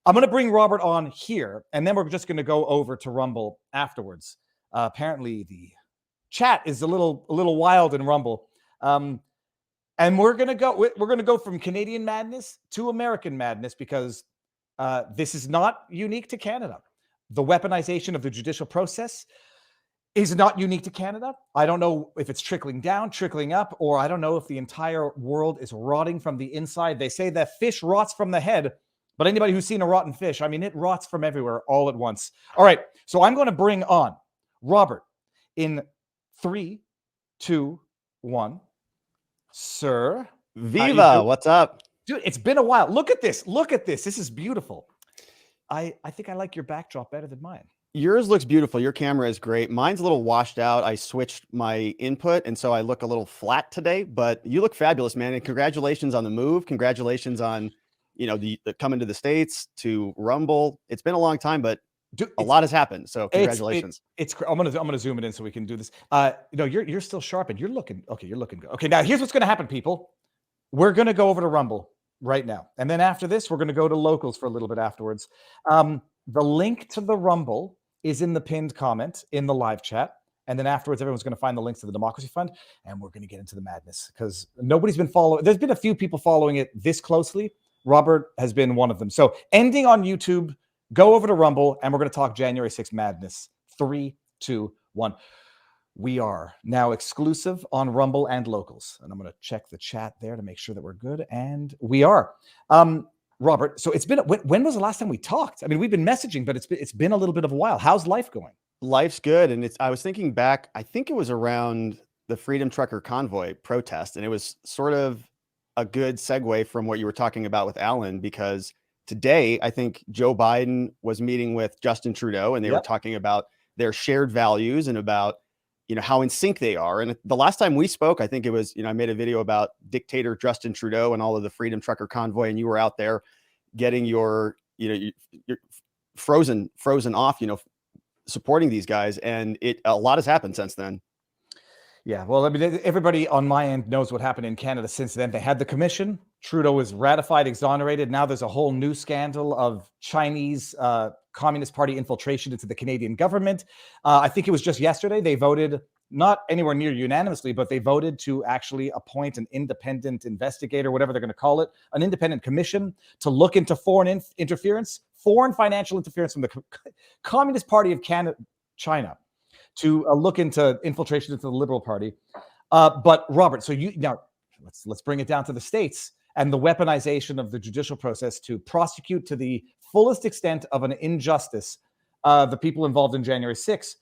I'm going to bring Robert on here, and then we're just going to go over to Rumble afterwards. Apparently, the chat is a little wild in Rumble, and we're going to go from Canadian madness to American madness because this is not unique to Canada. The weaponization of the judicial process is not unique to Canada. I don't know if it's trickling down, trickling up, or I don't know if the entire world is rotting from the inside. They say that fish rots from the head, but anybody who's seen a rotten fish, I mean, it rots from everywhere all at once. All right, so I'm going to bring on Robert in 3, 2, 1. Sir. Viva, what's up? Dude, it's been a while. Look at this. Look at this. This is beautiful. I think I like your backdrop better than mine. Yours looks beautiful. Your camera is great. Mine's a little washed out. I switched my input, and so I look a little flat today, but you look fabulous, man. And congratulations on the move. Congratulations on, the coming to the States, to Rumble. It's been a long time, but dude, a lot has happened. So congratulations. I'm gonna zoom it in so we can do this. You're still sharp and you're looking good. Okay, now here's what's gonna happen, people. We're gonna go over to Rumble right now, and then after this, we're gonna go to locals for a little bit afterwards. The link to the Rumble is in the pinned comment in the live chat. And then afterwards, everyone's going to find the links to the Democracy Fund. And we're going to get into the madness because nobody's been following. There's been a few people following it this closely. Robert has been one of them. So ending on YouTube, go over to Rumble, and we're going to talk January 6th madness. 3, 2, 1. We are now exclusive on Rumble and locals. And I'm going to check the chat there to make sure that we're good. And we are. Robert, so it's been, when was the last time we talked? I mean, we've been messaging, but it's been a little bit of a while. How's life going? Life's good. And I was thinking back, I think it was around the Freedom Trucker Convoy protest. And it was sort of a good segue from what you were talking about with Alan, because today, I think Joe Biden was meeting with Justin Trudeau, and they were talking about their shared values and about, how in sync they are. And the last time we spoke, I think it was, I made a video about dictator Justin Trudeau and all of the Freedom Trucker Convoy, and you were out there getting your frozen off, supporting these guys. And a lot has happened since then. Yeah, well, I mean, everybody on my end knows what happened in Canada since then. They had the commission. Trudeau was ratified, exonerated. Now there's a whole new scandal of Chinese Communist Party infiltration into the Canadian government. I think it was just yesterday they voted, not anywhere near unanimously, but they voted to actually appoint an independent investigator, whatever they're going to call it, an independent commission to look into foreign financial interference from the Communist Party of China, to look into infiltration into the Liberal Party. But Robert, so now let's bring it down to the States and the weaponization of the judicial process to prosecute to the fullest extent of an injustice the people involved in January 6th.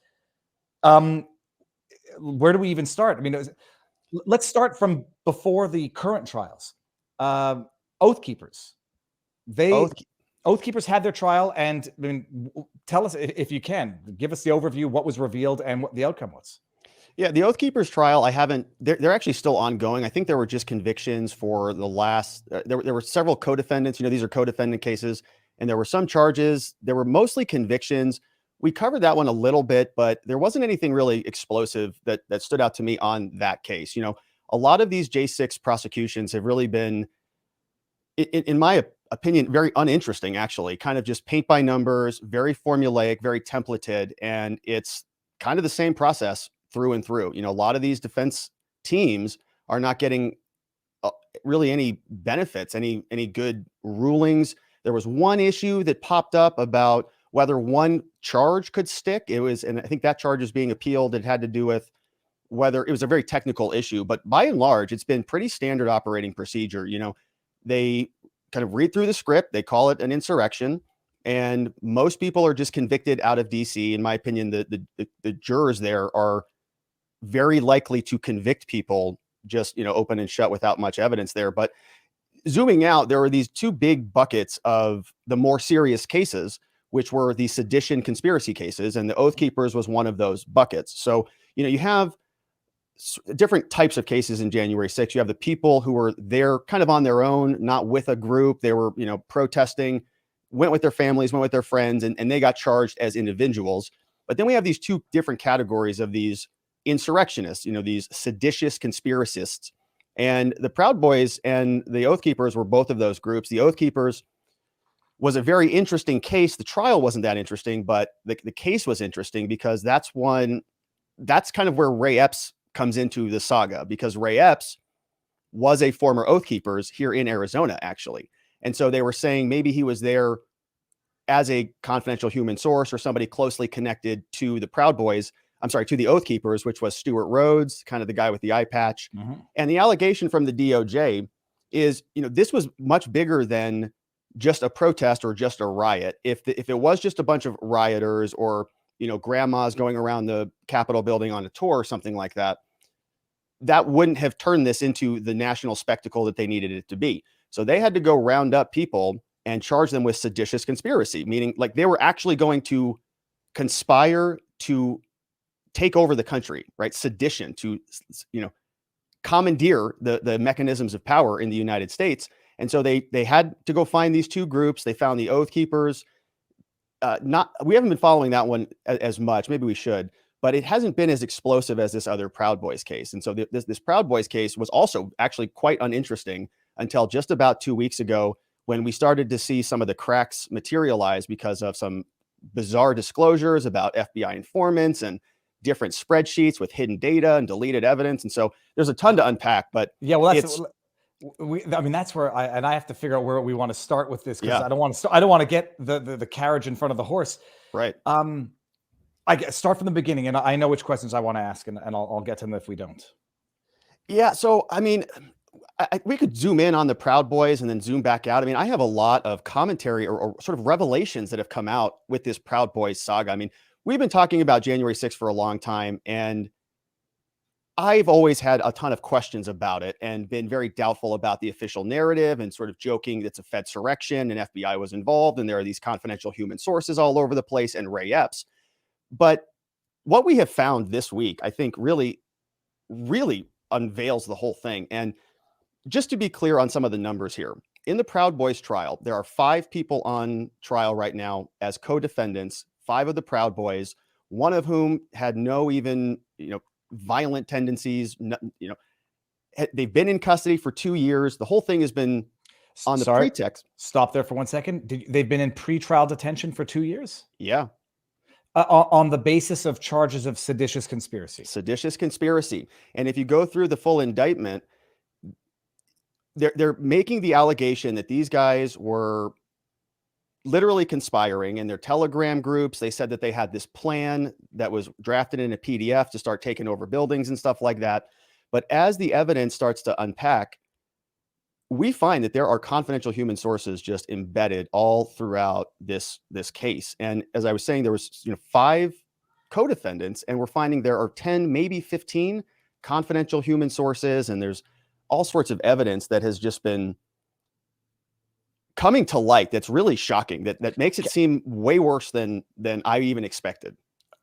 Where do we even start? I mean, let's start from before the current trials. Oath Keepers. Oath Keepers had their trial, and I mean, tell us, if you can, give us the overview, what was revealed and what the outcome was. Yeah, the Oath Keepers trial, they're actually still ongoing. I think there were just convictions for the last, there were several co-defendants, these are co-defendant cases, and there were some charges. There were mostly convictions. We covered that one a little bit, but there wasn't anything really explosive that stood out to me on that case. A lot of these J6 prosecutions have really been, in my opinion, very uninteresting, actually, kind of just paint by numbers, very formulaic, very templated, and it's kind of the same process through and through. A lot of these defense teams are not getting really any benefits, any good rulings. There was one issue that popped up about whether one charge could stick. And I think that charge is being appealed. It had to do with whether it was a very technical issue, but by and large, it's been pretty standard operating procedure. They kind of read through the script, they call it an insurrection, and most people are just convicted out of DC. In my opinion, the jurors there are very likely to convict people just, open and shut without much evidence there. But zooming out, there were these two big buckets of the more serious cases, which were the sedition conspiracy cases. And the Oath Keepers was one of those buckets. So, you have different types of cases in January 6th. You have the people who were there kind of on their own, not with a group. They were, protesting, went with their families, went with their friends, and they got charged as individuals. But then we have these two different categories of these insurrectionists, these seditious conspiracists. And the Proud Boys and the Oath Keepers were both of those groups. The Oath Keepers was a very interesting case. The trial wasn't that interesting, but the case was interesting because that's kind of where Ray Epps comes into the saga, because Ray Epps was a former Oath Keepers here in Arizona, actually. And so they were saying maybe he was there as a confidential human source or somebody closely connected to the Proud Boys. I'm sorry, to the Oath Keepers, which was Stuart Rhodes, kind of the guy with the eye patch. And the allegation from the DOJ is, this was much bigger than just a protest or just a riot. If it was just a bunch of rioters or, grandmas going around the Capitol building on a tour or something like that, that wouldn't have turned this into the national spectacle that they needed it to be. So they had to go round up people and charge them with seditious conspiracy, meaning like they were actually going to conspire to take over the country, right? Sedition, to, commandeer the mechanisms of power in the United States. And so they had to go find these two groups. They found the Oath Keepers. We haven't been following that one as much. Maybe we should, but it hasn't been as explosive as this other Proud Boys case. And so this Proud Boys case was also actually quite uninteresting until just about 2 weeks ago, when we started to see some of the cracks materialize because of some bizarre disclosures about FBI informants and different spreadsheets with hidden data and deleted evidence. And so there's a ton to unpack, but yeah, well, that's where I have to figure out where we want to start with this, because I don't want to get the carriage in front of the horse. Right. I guess start from the beginning, and I know which questions I want to ask, and I'll get to them if we don't. Yeah. So, we could zoom in on the Proud Boys and then zoom back out. I have a lot of commentary or sort of revelations that have come out with this Proud Boys saga. We've been talking about January 6th for a long time, and I've always had a ton of questions about it and been very doubtful about the official narrative and sort of joking it's a Fedsurrection and FBI was involved and there are these confidential human sources all over the place and Ray Epps. But what we have found this week, I think really, really unveils the whole thing. And just to be clear on some of the numbers here, in the Proud Boys trial, there are 5 people on trial right now as co-defendants, 5 of the Proud Boys, one of whom had no even, violent tendencies. They've been in custody for 2 years. The whole thing has been on the pretext. Stop there for 1 second. They've been in pretrial detention for 2 years? Yeah. On the basis of charges of seditious conspiracy. Seditious conspiracy. And if you go through the full indictment, they're making the allegation that these guys were literally conspiring in their Telegram groups. They said that they had this plan that was drafted in a PDF to start taking over buildings and stuff like that. But as the evidence starts to unpack, we find that there are confidential human sources just embedded all throughout this case. And as I was saying, there was 5 co-defendants, and we're finding there are 10, maybe 15 confidential human sources, and there's all sorts of evidence that has just been coming to light that's really shocking, that makes it seem way worse than I even expected.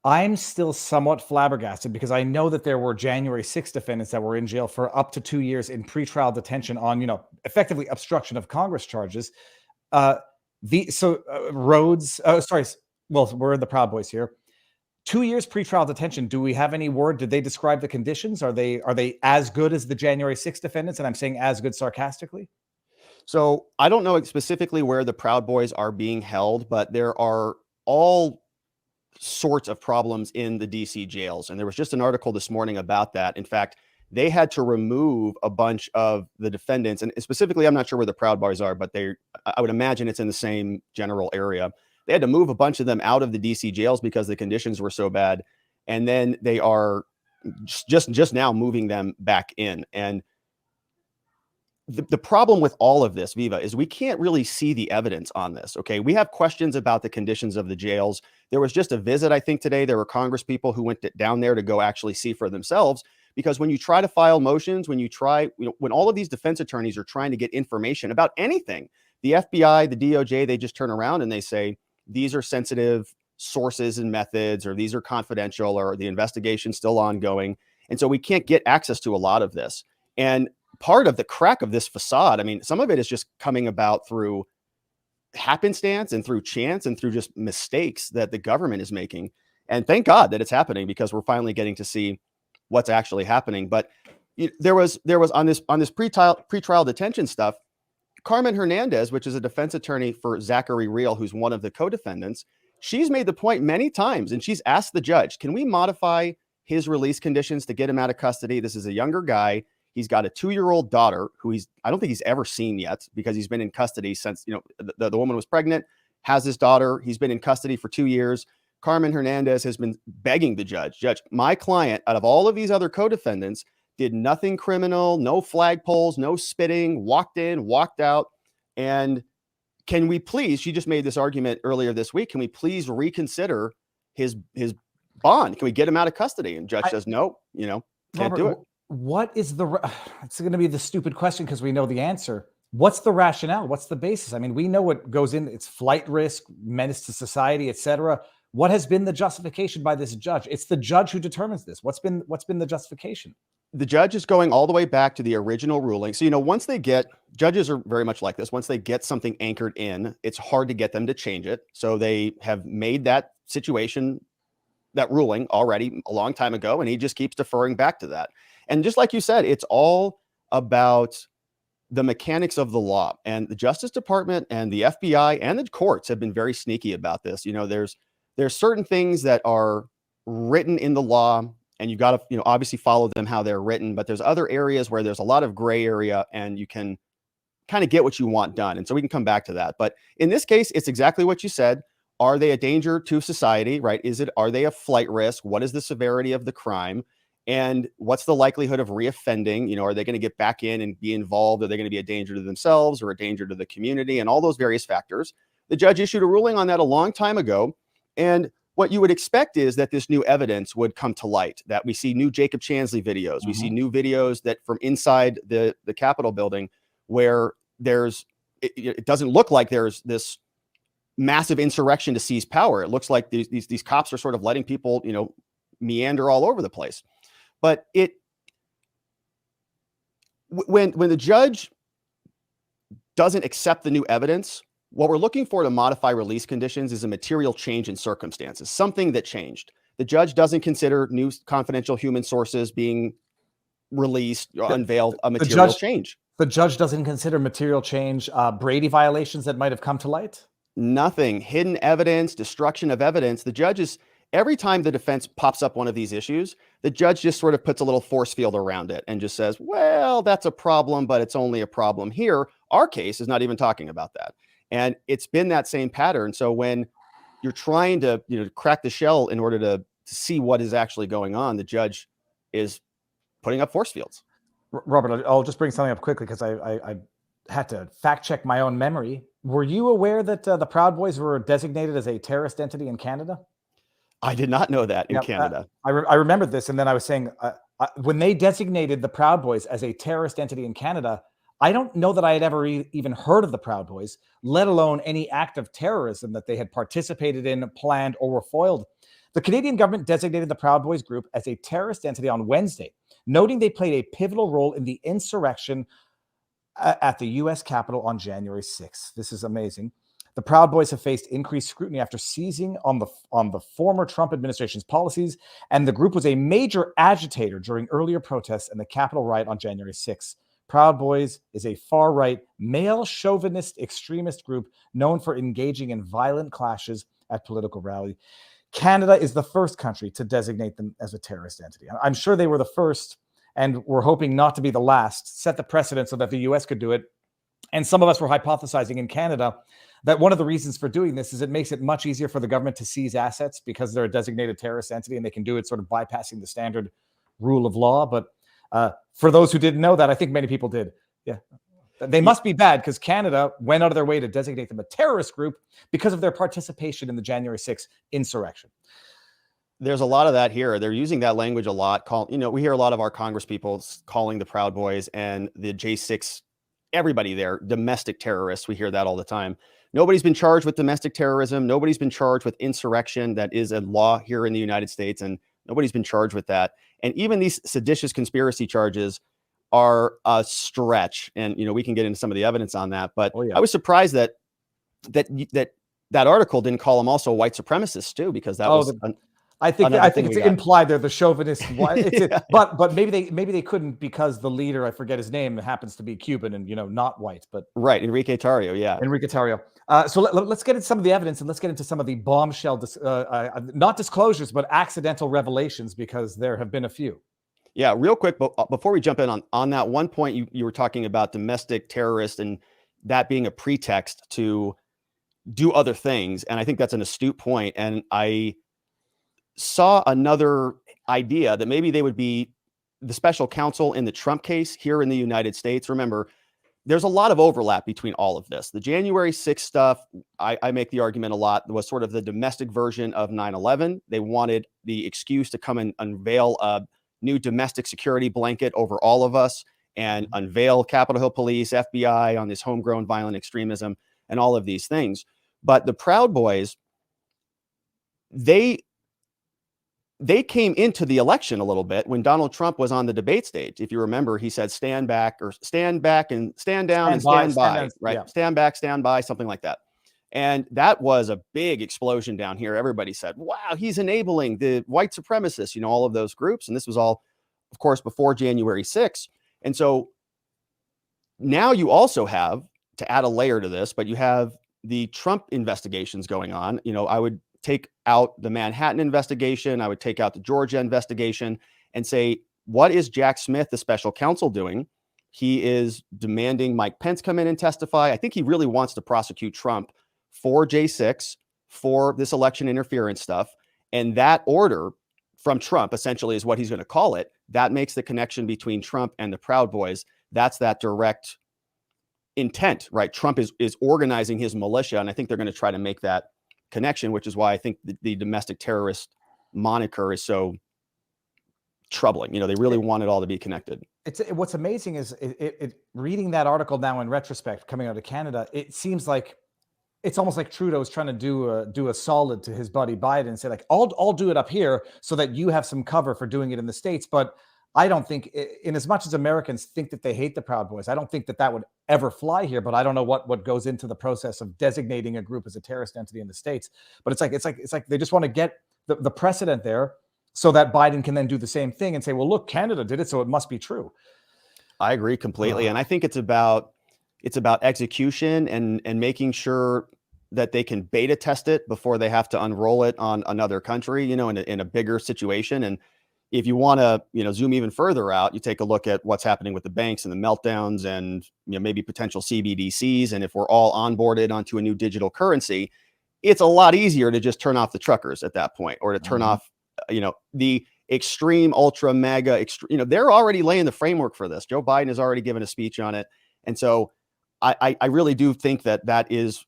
I'm still somewhat flabbergasted because I know that there were January 6th defendants that were in jail for up to 2 years in pretrial detention on, effectively obstruction of Congress charges. Rhodes, we're in the Proud Boys here. 2 years pretrial detention. Do we have any word? Did they describe the conditions? Are they as good as the January 6th defendants? And I'm saying as good sarcastically. So I don't know specifically where the Proud Boys are being held, but there are all sorts of problems in the DC jails. And there was just an article this morning about that. In fact, they had to remove a bunch of the defendants, and specifically, I'm not sure where the Proud Boys are, but I would imagine it's in the same general area. They had to move a bunch of them out of the DC jails because the conditions were so bad. And then they are just now moving them back in. And the problem with all of this, Viva, is we can't really see the evidence on this. Okay. We have questions about the conditions of the jails. There was just a visit, I think today, there were Congress people who went down there to go actually see for themselves, because when you try to file motions, when all of these defense attorneys are trying to get information about anything, the FBI, the DOJ, they just turn around and they say, these are sensitive sources and methods, or these are confidential, or the investigation's still ongoing. And so we can't get access to a lot of this. And part of the crack of this facade, some of it is just coming about through happenstance and through chance and through just mistakes that the government is making. And thank God that it's happening, because we're finally getting to see what's actually happening. But there was on this pretrial detention stuff, Carmen Hernandez, which is a defense attorney for Zachary Real, who's one of the co-defendants, she's made the point many times, and she's asked the judge, can we modify his release conditions to get him out of custody? This is a younger guy. He's got a 2-year-old daughter who I don't think he's ever seen yet, because he's been in custody since, the woman was pregnant, has his daughter. He's been in custody for 2 years. Carmen Hernandez has been begging the judge, my client, out of all of these other co-defendants, did nothing criminal, no flagpoles, no spitting, walked in, walked out. And can we please, she just made this argument earlier this week, can we please reconsider his bond? Can we get him out of custody? And judge says, no, can't Robert, do it. What is it's going to be the stupid question because we know the answer. What's the rationale? What's the basis? I mean, we know what goes in. It's flight risk, menace to society, etc. What has been the justification by this judge? It's the judge who determines this. What's been the justification? The judge is going all the way back to the original ruling. So, once judges are very much like this. Once they get something anchored in, it's hard to get them to change it. So they have made that situation, that ruling already a long time ago, and he just keeps deferring back to that. And just like you said, it's all about the mechanics of the law, and the Justice Department and the FBI and the courts have been very sneaky about this. There's certain things that are written in the law, and you've got to, obviously follow them how they're written, but there's other areas where there's a lot of gray area and you can kind of get what you want done. And so we can come back to that. But in this case, it's exactly what you said. Are they a danger to society, right? Are they a flight risk? What is the severity of the crime? And what's the likelihood of reoffending? Are they going to get back in and be involved? Are they going to be a danger to themselves or a danger to the community? And all those various factors. The judge issued a ruling on that a long time ago. And what you would expect is that this new evidence would come to light, that we see new Jacob Chansley videos. We see new videos that from inside the Capitol building where it doesn't look like there's this massive insurrection to seize power. It looks like these cops are sort of letting people, meander all over the place. But when the judge doesn't accept the new evidence, what we're looking for to modify release conditions is a material change in circumstances, something that changed. The judge doesn't consider new confidential human sources being released or unveiled a material change. The judge doesn't consider material change, Brady violations that might have come to light? Nothing. Hidden evidence, destruction of evidence. The judge is, every time the defense pops up one of these issues, the judge just sort of puts a little force field around it and just says, well, that's a problem, but it's only a problem here. Our case is not even talking about that. And it's been that same pattern. So when you're trying to, crack the shell in order to see what is actually going on, the judge is putting up force fields. Robert, I'll just bring something up quickly because I had to fact check my own memory. Were you aware that the Proud Boys were designated as a terrorist entity in Canada? I did not know that in Canada. I remember this. And then I was saying, when they designated the Proud Boys as a terrorist entity in Canada, I don't know that I had ever even heard of the Proud Boys, let alone any act of terrorism that they had participated in, planned, or were foiled. The Canadian government designated the Proud Boys group as a terrorist entity on Wednesday, noting they played a pivotal role in the insurrection at the U.S. Capitol on January 6th. This is amazing. The Proud Boys have faced increased scrutiny after seizing on the former Trump administration's policies, and the group was a major agitator during earlier protests and the Capitol riot on January 6th. Proud Boys is a far-right, male chauvinist extremist group known for engaging in violent clashes at political rallies. Canada is the first country to designate them as a terrorist entity. I'm sure they were the first, and we're hoping not to be the last, set the precedent so that the US could do it. And some of us were hypothesizing in Canada that one of the reasons for doing this is it makes it much easier for the government to seize assets because they're a designated terrorist entity and they can do it sort of bypassing the standard rule of law. But for those who didn't know that, I think many people did. Yeah. They must be bad because Canada went out of their way to designate them a terrorist group because of their participation in the January 6th insurrection. There's a lot of that here. They're using that language a lot. We hear a lot of our Congress people calling the Proud Boys and the J6, everybody there, domestic terrorists. We hear that all the time. Nobody's been charged with domestic terrorism. Nobody's been charged with insurrection. That is a law here in the United States, and nobody's been charged with that. And even these seditious conspiracy charges are a stretch. And, we can get into some of the evidence on that. But I was surprised that article didn't call them also white supremacists too, because that was I think Another it's we got. implied they're the chauvinist. Yeah. But maybe they couldn't because the leader, I forget his name, happens to be Cuban and not white. But Right, Enrique Tarrio, yeah. Enrique Tarrio. So let's get into some of the evidence and let's get into some of the bombshell, not disclosures, but accidental revelations, because there have been a few. Yeah, real quick, but before we jump in on that one point, you were talking about domestic terrorists and that being a pretext to do other things. And I think that's an astute point. And I saw another idea that maybe they would be the special counsel in the Trump case here in the United States. Remember, there's a lot of overlap between all of this. The January 6th stuff, I make the argument a lot, was sort of the domestic version of 9/11. They wanted the excuse to come and unveil a new domestic security blanket over all of us and unveil Capitol Hill Police, FBI on this homegrown violent extremism and all of these things. But the Proud Boys, they came into the election a little bit when Donald Trump was on the debate stage. If you remember, he said, stand back and stand down and stand by, right? Yeah. Stand back, stand by, something like that. And that was a big explosion down here. Everybody said, wow, he's enabling the white supremacists, all of those groups. And this was all, of course, before January 6th. And so now you also have, to add a layer to this, but you have the Trump investigations going on. I would take out the Manhattan investigation. I would take out the Georgia investigation and say, what is Jack Smith, the special counsel, doing? He is demanding Mike Pence come in and testify. I think he really wants to prosecute Trump for J6, for this election interference stuff. And that order from Trump essentially is what he's going to call it. That makes the connection between Trump and the Proud Boys. That's that direct intent, right? Trump is organizing his militia. And I think they're going to try to make that connection, which is why I think the domestic terrorist moniker is so troubling. They really want it all to be connected. What's amazing is reading that article now in retrospect, coming out of Canada, it seems like it's almost like Trudeau's trying to do a solid to his buddy Biden and say, like, I'll do it up here so that you have some cover for doing it in the States. But I don't think, in as much as Americans think that they hate the Proud Boys, I don't think that would ever fly here. But I don't know what goes into the process of designating a group as a terrorist entity in the States. But it's like they just want to get the precedent there so that Biden can then do the same thing and say, well, look, Canada did it, so it must be true. I agree completely. And I think it's about execution and making sure that they can beta test it before they have to unroll it on another country, in a bigger situation. And if you want to, zoom even further out, you take a look at what's happening with the banks and the meltdowns and, maybe potential CBDCs. And if we're all onboarded onto a new digital currency, it's a lot easier to just turn off the truckers at that point, or to turn off, the extreme ultra mega, they're already laying the framework for this. Joe Biden has already given a speech on it. And so I really do think that is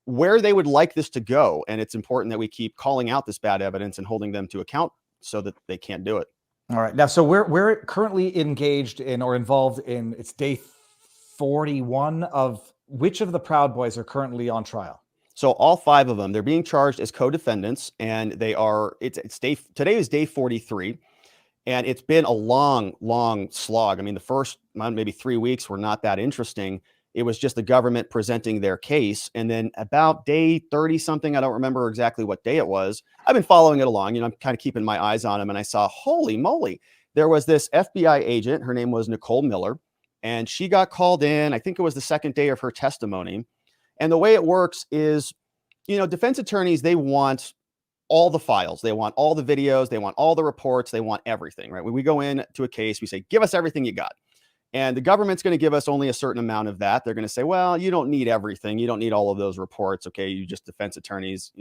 where they would like this to go. And it's important that we keep calling out this bad evidence and holding them to account so that they can't do it. All right. Now, so we're currently engaged in or involved in, it's day 41 of which of the Proud Boys are currently on trial? So all 5 of them, they're being charged as co-defendants, and they are, today is day 43. And it's been a long slog. I mean, the first maybe 3 weeks were not that interesting. It was just the government presenting their case. And then about day 30 something, I don't remember exactly what day it was, I've been following it along. I'm kind of keeping my eyes on them. And I saw, holy moly, there was this FBI agent. Her name was Nicole Miller. And she got called in. I think it was the second day of her testimony. And the way it works is, defense attorneys, they want all the files. They want all the videos. They want all the reports. They want everything, right? When we go into a case, we say, give us everything you got. And the government's going to give us only a certain amount of that. They're going to say, well, you don't need everything. You don't need all of those reports. Okay. You just defense attorneys,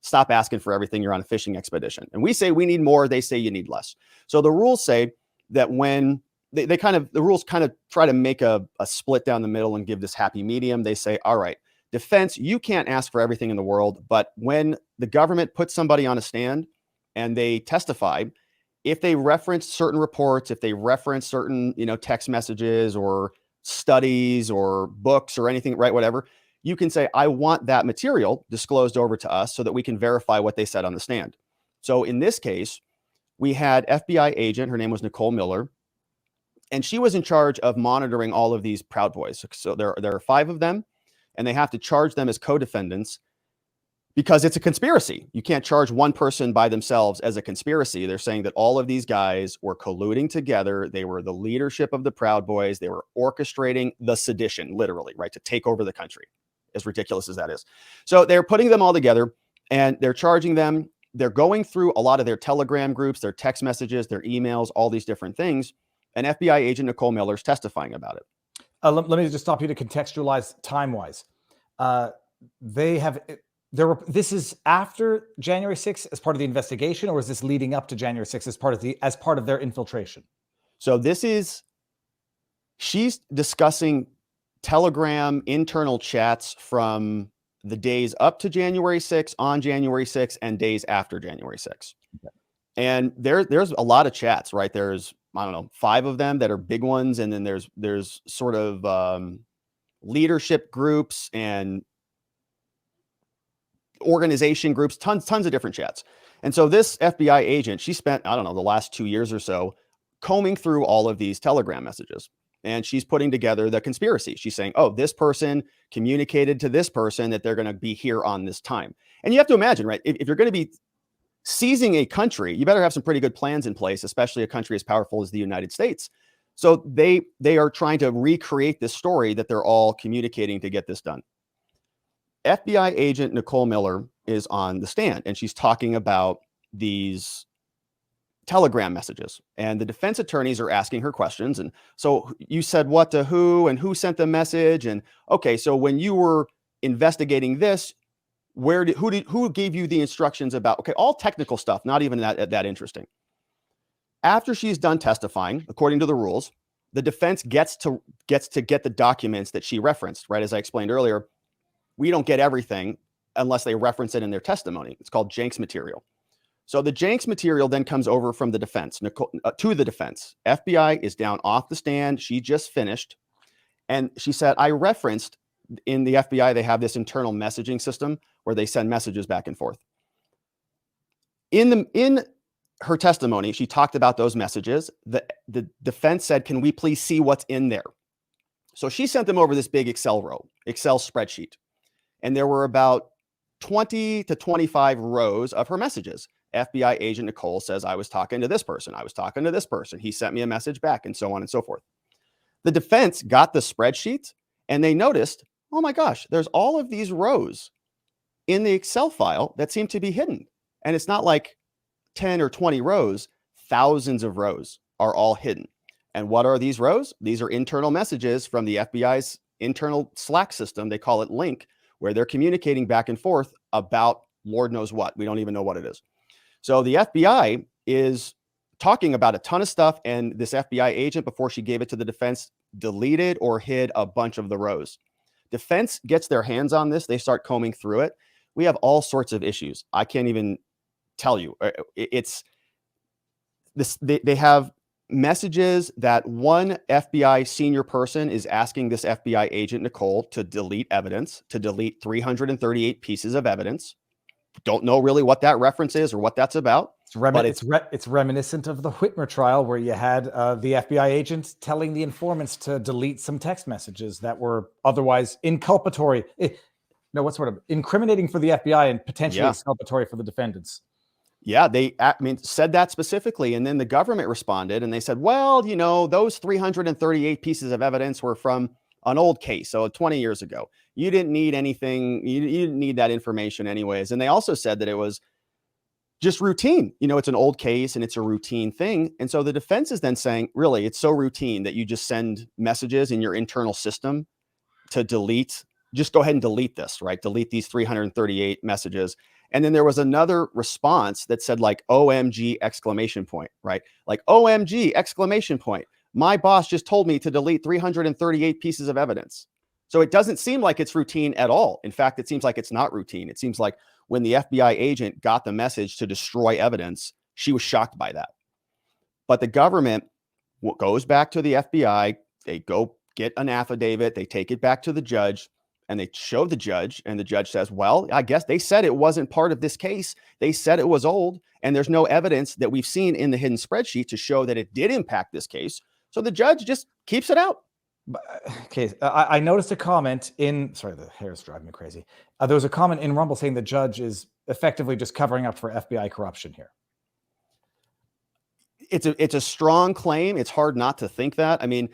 stop asking for everything. You're on a fishing expedition. And we say we need more. They say you need less. So the rules say that when the rules kind of try to make a split down the middle and give this happy medium. They say, all right, defense, you can't ask for everything in the world. But when the government puts somebody on a stand and they testify, if they reference certain reports, if they reference certain, text messages or studies or books or anything, right, whatever, you can say, I want that material disclosed over to us so that we can verify what they said on the stand. So in this case, we had FBI agent, her name was Nicole Miller, and she was in charge of monitoring all of these Proud Boys. So there are 5 of them, and they have to charge them as co-defendants. Because it's a conspiracy. You can't charge one person by themselves as a conspiracy. They're saying that all of these guys were colluding together. They were the leadership of the Proud Boys. They were orchestrating the sedition, literally, right, to take over the country, as ridiculous as that is. So they're putting them all together and they're charging them. They're going through a lot of their Telegram groups, their text messages, their emails, all these different things. And FBI agent Nicole Miller's testifying about it. Let me just stop you to contextualize time-wise. This is after January 6th as part of the investigation, or is this leading up to January 6th as part of their infiltration? So she's discussing Telegram internal chats from the days up to January 6th, on January 6th, and days after January 6th. Okay. And there's a lot of chats, right? There's, I don't know, 5 of them that are big ones. And then there's sort of leadership groups and organization groups, tons of different chats. And so this FBI agent, she spent, I don't know, the last 2 years or so combing through all of these Telegram messages. And she's putting together the conspiracy. She's saying, oh, this person communicated to this person that they're going to be here on this time. And you have to imagine, right? If you're going to be seizing a country, you better have some pretty good plans in place, especially a country as powerful as the United States. So they are trying to recreate this story that they're all communicating to get this done. FBI agent Nicole Miller is on the stand and she's talking about these Telegram messages, and the defense attorneys are asking her questions. And so you said what to who and who sent the message? And okay, so when you were investigating this, who gave you the instructions about, okay, all technical stuff, not even that interesting. After she's done testifying, according to the rules, the defense gets to get the documents that she referenced, right? As I explained earlier, we don't get everything unless they reference it in their testimony. It's called Jenks material. So the Jenks material then comes over from the defense to the defense. FBI is down off the stand. She just finished. And she said, I referenced in the FBI, they have this internal messaging system where they send messages back and forth. In her testimony, she talked about those messages. The defense said, can we please see what's in there? So she sent them over this big Excel spreadsheet. And there were about 20 to 25 rows of her messages. FBI agent Nicole says, I was talking to this person. I was talking to this person. He sent me a message back, and so on and so forth. The defense got the spreadsheet and they noticed, oh my gosh, there's all of these rows in the Excel file that seem to be hidden. And it's not like 10 or 20 rows, thousands of rows are all hidden. And what are these rows? These are internal messages from the FBI's internal Slack system. They call it Link, where they're communicating back and forth about Lord knows what. We don't even know what it is. So the FBI is talking about a ton of stuff, and this FBI agent, before she gave it to the defense, deleted or hid a bunch of the rows. Defense gets their hands on this. They start combing through it. We have all sorts of issues. I can't even tell you. It's this. They have messages that one FBI senior person is asking this FBI agent, Nicole, to delete evidence, to delete 338 pieces of evidence. Don't know really what that reference is or what that's about. It's reminiscent of the Whitmer trial, where you had the FBI agent telling the informants to delete some text messages that were otherwise inculpatory. Incriminating for the FBI and potentially exculpatory for the defendants. Yeah, said that specifically. And then the government responded and they said, well, those 338 pieces of evidence were from an old case. So 20 years ago, you didn't need anything. You didn't need that information anyways. And they also said that it was just routine. It's an old case and it's a routine thing. And so the defense is then saying, really, it's so routine that you just send messages in your internal system to delete. Just go ahead and delete this, right? Delete these 338 messages. And then there was another response that said like OMG exclamation point, right? Like OMG exclamation point. My boss just told me to delete 338 pieces of evidence. So it doesn't seem like it's routine at all. In fact, it seems like it's not routine. It seems like when the FBI agent got the message to destroy evidence, she was shocked by that. But the government goes back to the FBI. They go get an affidavit. They take it back to the judge and they show the judge, and the judge says, well, I guess they said it wasn't part of this case. They said it was old, and there's no evidence that we've seen in the hidden spreadsheet to show that it did impact this case. So the judge just keeps it out. Okay, I noticed a comment in. Sorry, the hair is driving me crazy. There was a comment in Rumble saying the judge is effectively just covering up for FBI corruption here. It's a strong claim. It's hard not to think that. I mean,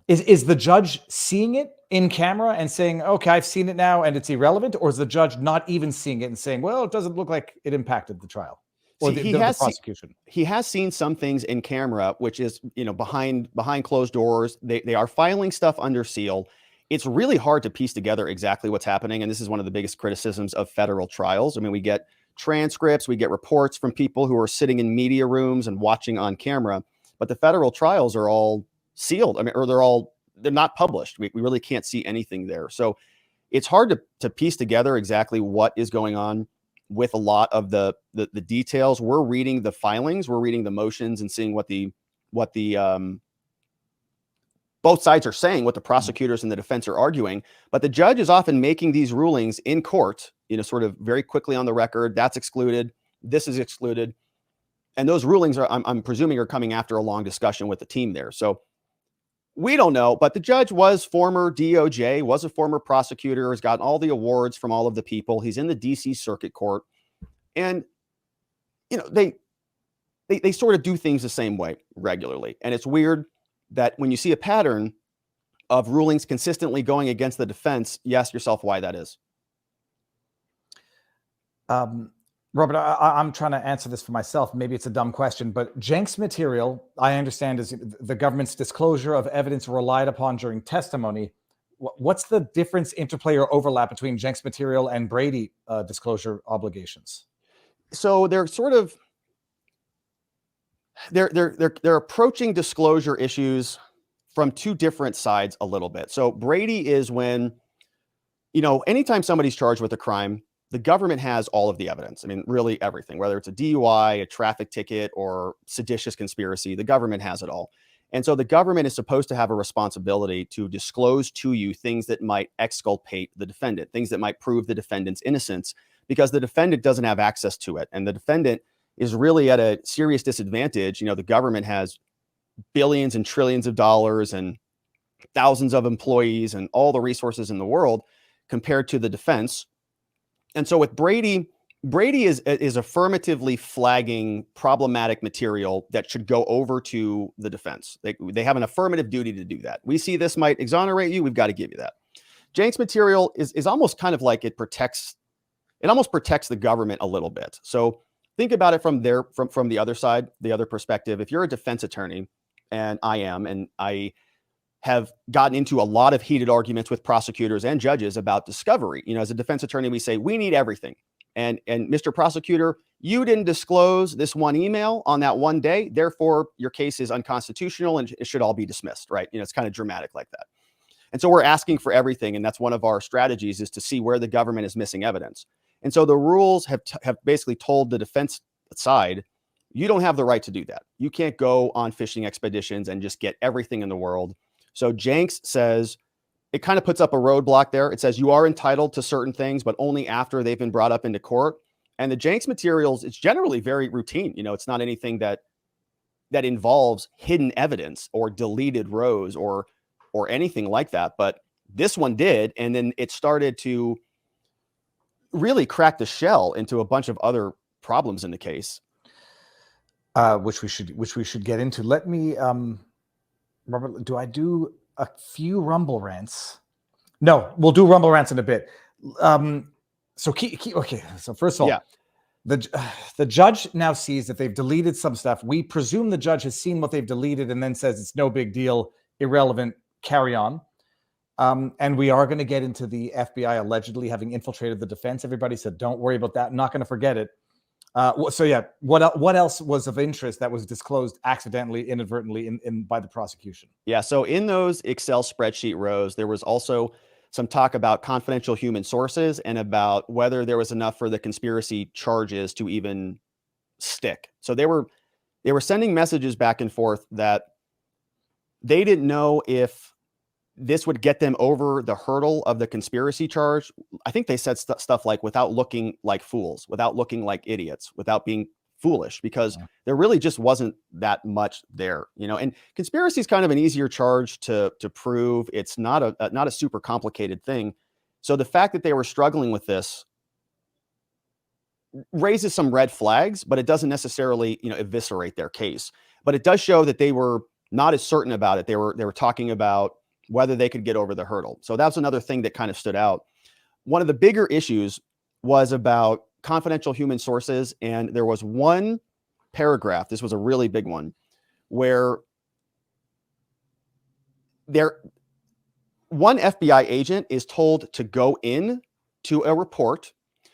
is the judge seeing it in camera and saying, "Okay, I've seen it now, and it's irrelevant," or is the judge not even seeing it and saying, "Well, it doesn't look like it impacted the trial or the prosecution"? He has seen some things in camera, which is, behind closed doors. They are filing stuff under seal. It's really hard to piece together exactly what's happening, and this is one of the biggest criticisms of federal trials. I mean, we get transcripts, we get reports from people who are sitting in media rooms and watching on camera, but the federal trials are all sealed. I mean, or they're not published. We really can't see anything there. So it's hard to piece together exactly what is going on with a lot of the details. We're reading the filings, we're reading the motions and seeing what the both sides are saying, what the prosecutors and the defense are arguing. But the judge is often making these rulings in court, sort of very quickly on the record. That's excluded. This is excluded. And those rulings are, I'm presuming, are coming after a long discussion with the team there. So we don't know, but the judge was former DOJ, was a former prosecutor, has gotten all the awards from all of the people. He's in the DC Circuit Court. And, they sort of do things the same way regularly. And it's weird that when you see a pattern of rulings consistently going against the defense, you ask yourself why that is. Robert, I'm trying to answer this for myself. Maybe it's a dumb question, but Jenks material, I understand, is the government's disclosure of evidence relied upon during testimony. What's the difference, interplay, or overlap between Jenks material and Brady disclosure obligations? So they're sort of they're approaching disclosure issues from two different sides a little bit. So Brady is when, anytime somebody's charged with a crime, the government has all of the evidence. I mean, really everything, whether it's a DUI, a traffic ticket, or seditious conspiracy, the government has it all. And so the government is supposed to have a responsibility to disclose to you things that might exculpate the defendant, things that might prove the defendant's innocence, because the defendant doesn't have access to it. And the defendant is really at a serious disadvantage. The government has billions and trillions of dollars and thousands of employees and all the resources in the world compared to the defense. And so with Brady is affirmatively flagging problematic material that should go over to the defense. They have an affirmative duty to do that. We see this might exonerate you, we've got to give you that. Jenks material is almost kind of like it almost protects the government a little bit. So think about it from the other side, the other perspective. If you're a defense attorney, and I am, and I have gotten into a lot of heated arguments with prosecutors and judges about discovery. As a defense attorney, we say, we need everything. And Mr. Prosecutor, you didn't disclose this one email on that one day. Therefore, your case is unconstitutional and it should all be dismissed, right? It's kind of dramatic like that. And so we're asking for everything. And that's one of our strategies, is to see where the government is missing evidence. And so the rules have basically told the defense side, you don't have the right to do that. You can't go on fishing expeditions and just get everything in the world. So Jenks says, it kind of puts up a roadblock there. It says you are entitled to certain things, but only after they've been brought up into court. And the Jenks materials, it's generally very routine. It's not anything that involves hidden evidence or deleted rows or anything like that. But this one did. And then it started to really crack the shell into a bunch of other problems in the case. Which we should get into. Let me, Robert, do I do a few Rumble rants? No, we'll do Rumble rants in a bit. So okay. So first of all, the judge now sees that they've deleted some stuff. We presume the judge has seen what they've deleted and then says it's no big deal, irrelevant, carry on. And we are going to get into the FBI allegedly having infiltrated the defense. Everybody said, don't worry about that. I'm not going to forget it. So yeah, what else was of interest that was disclosed accidentally, inadvertently by the prosecution? Yeah, so in those Excel spreadsheet rows, there was also some talk about confidential human sources and about whether there was enough for the conspiracy charges to even stick. So they were sending messages back and forth that they didn't know if this would get them over the hurdle of the conspiracy charge. I think they said stuff like, without looking like fools, without looking like idiots, without being foolish because Yeah. there really just wasn't that much there, you know. And conspiracy is kind of an easier charge to prove. It's not a super complicated thing. So the fact that they were struggling with this raises some red flags, but it doesn't necessarily, you know, eviscerate their case. But it does show that they were not as certain about it. They were talking about whether they could get over the hurdle. So that's another thing that kind of stood out. One of the bigger issues was about confidential human sources, and there was one paragraph, this was a really big one, where one FBI agent is told to go in to a report.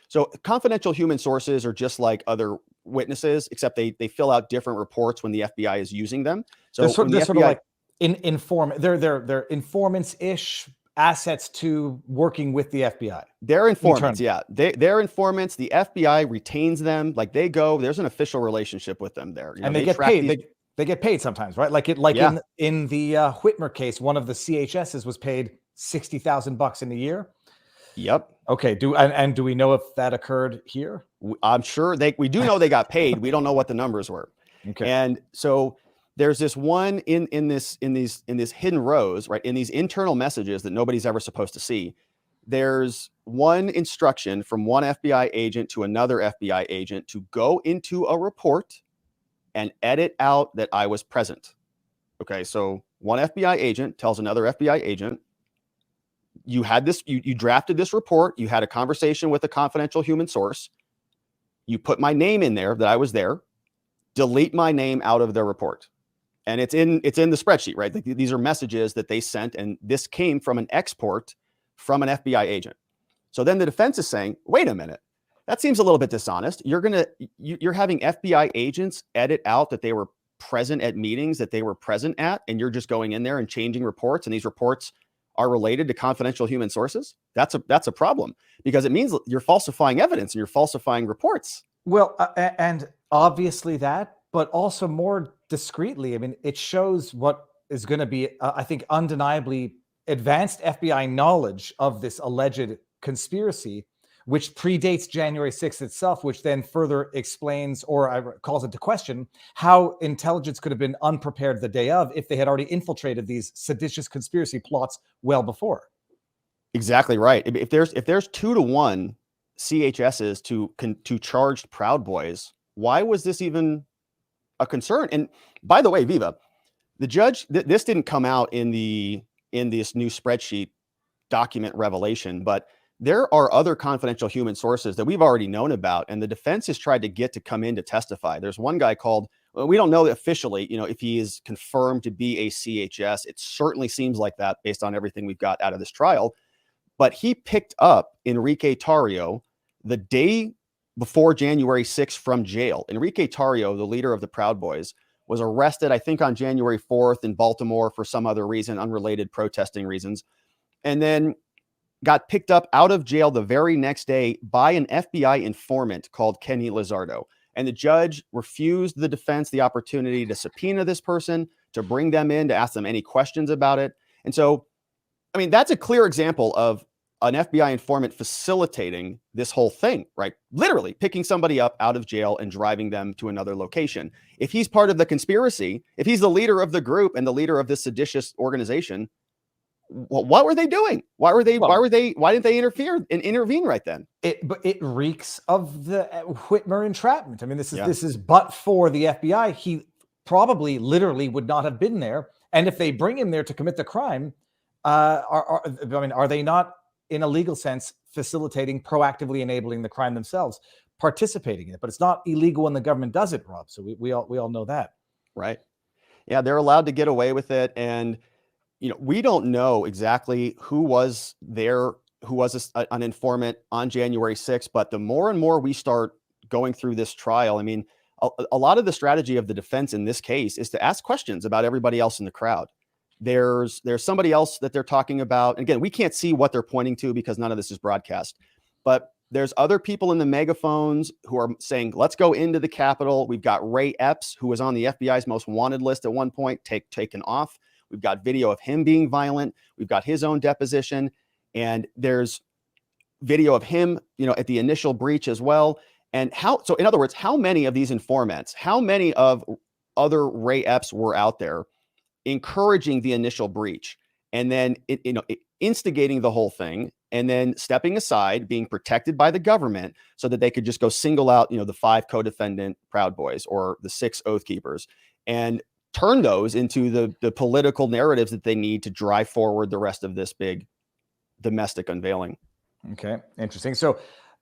So confidential human sources are just like other witnesses, except they fill out different reports when the FBI is using them. So they're sort of like they're informants-ish assets to working with the FBI. They're informants, yeah. They're informants. The FBI retains them. Like they go, there's an official relationship with them there. You know, and they get paid. They get paid sometimes, right? Like in the Whitmer case, one of the CHSs was paid $60,000 in a year. Yep. Okay. Do we know if that occurred here? I'm sure we do know they got paid. We don't know what the numbers were. Okay. And so there's this one in this hidden rows, right? In these internal messages that nobody's ever supposed to see. There's one instruction from one FBI agent to another FBI agent to go into a report and edit out that I was present. Okay, so one FBI agent tells another FBI agent, you drafted this report, you had a conversation with a confidential human source, you put my name in there that I was there, delete my name out of the report. And it's in the spreadsheet, right? These are messages that they sent, and this came from an export from an FBI agent. So then the defense is saying, wait a minute, that seems a little bit dishonest. You're having FBI agents edit out that they were present at meetings that they were present at, and you're just going in there and changing reports, and these reports are related to confidential human sources. That's a problem, because it means you're falsifying evidence and you're falsifying reports. Well, and obviously that, but also more discreetly, I mean, it shows what is going to be, I think, undeniably advanced FBI knowledge of this alleged conspiracy, which predates January 6th itself, which then further explains or calls into question how intelligence could have been unprepared the day of if they had already infiltrated these seditious conspiracy plots well before. Exactly right. If there's 2-to-1 CHSs to charged Proud Boys, why was this even a concern? And by the way, Viva, the judge, this didn't come out in this new spreadsheet document revelation, but there are other confidential human sources that we've already known about, and the defense has tried to get to come in to testify. There's one guy called, we don't know officially, you know, if he is confirmed to be a CHS. It certainly seems like that based on everything we've got out of this trial. But he picked up Enrique Tarrio the day before January 6th from jail. Enrique Tarrio, the leader of the Proud Boys, was arrested, I think, on January 4th in Baltimore for some other reason, unrelated protesting reasons, and then got picked up out of jail the very next day by an FBI informant called Kenny Lizardo. And the judge refused the defense the opportunity to subpoena this person, to bring them in, to ask them any questions about it. And so, I mean, that's a clear example of an FBI informant facilitating this whole thing, right? Literally picking somebody up out of jail and driving them to another location. If he's part of the conspiracy, if he's the leader of the group and the leader of this seditious organization, what were they doing? Why didn't they intervene right then? But it reeks of the Whitmer entrapment. I mean, this is but for the FBI, he probably literally would not have been there. And if they bring him there to commit the crime, are they not, in a legal sense, facilitating, proactively enabling the crime themselves, participating in it? But it's not illegal when the government does it, Rob. So we all know that, right? Yeah, they're allowed to get away with it, and you know, we don't know exactly who was there, who was an informant on January 6th, but the more and more we start going through this trial, I mean, a lot of the strategy of the defense in this case is to ask questions about everybody else in the crowd. There's somebody else that they're talking about. And again, we can't see what they're pointing to because none of this is broadcast, but there's other people in the megaphones who are saying, let's go into the Capitol. We've got Ray Epps, who was on the FBI's most wanted list at one point, taken off. We've got video of him being violent. We've got his own deposition. And there's video of him, you know, at the initial breach as well. And so in other words, how many of these informants, how many of other Ray Epps were out there encouraging the initial breach and then instigating the whole thing and then stepping aside, being protected by the government so that they could just go single out, the 5 co-defendant Proud Boys or the 6 Oath Keepers and turn those into the political narratives that they need to drive forward the rest of this big domestic unveiling. Okay, interesting. So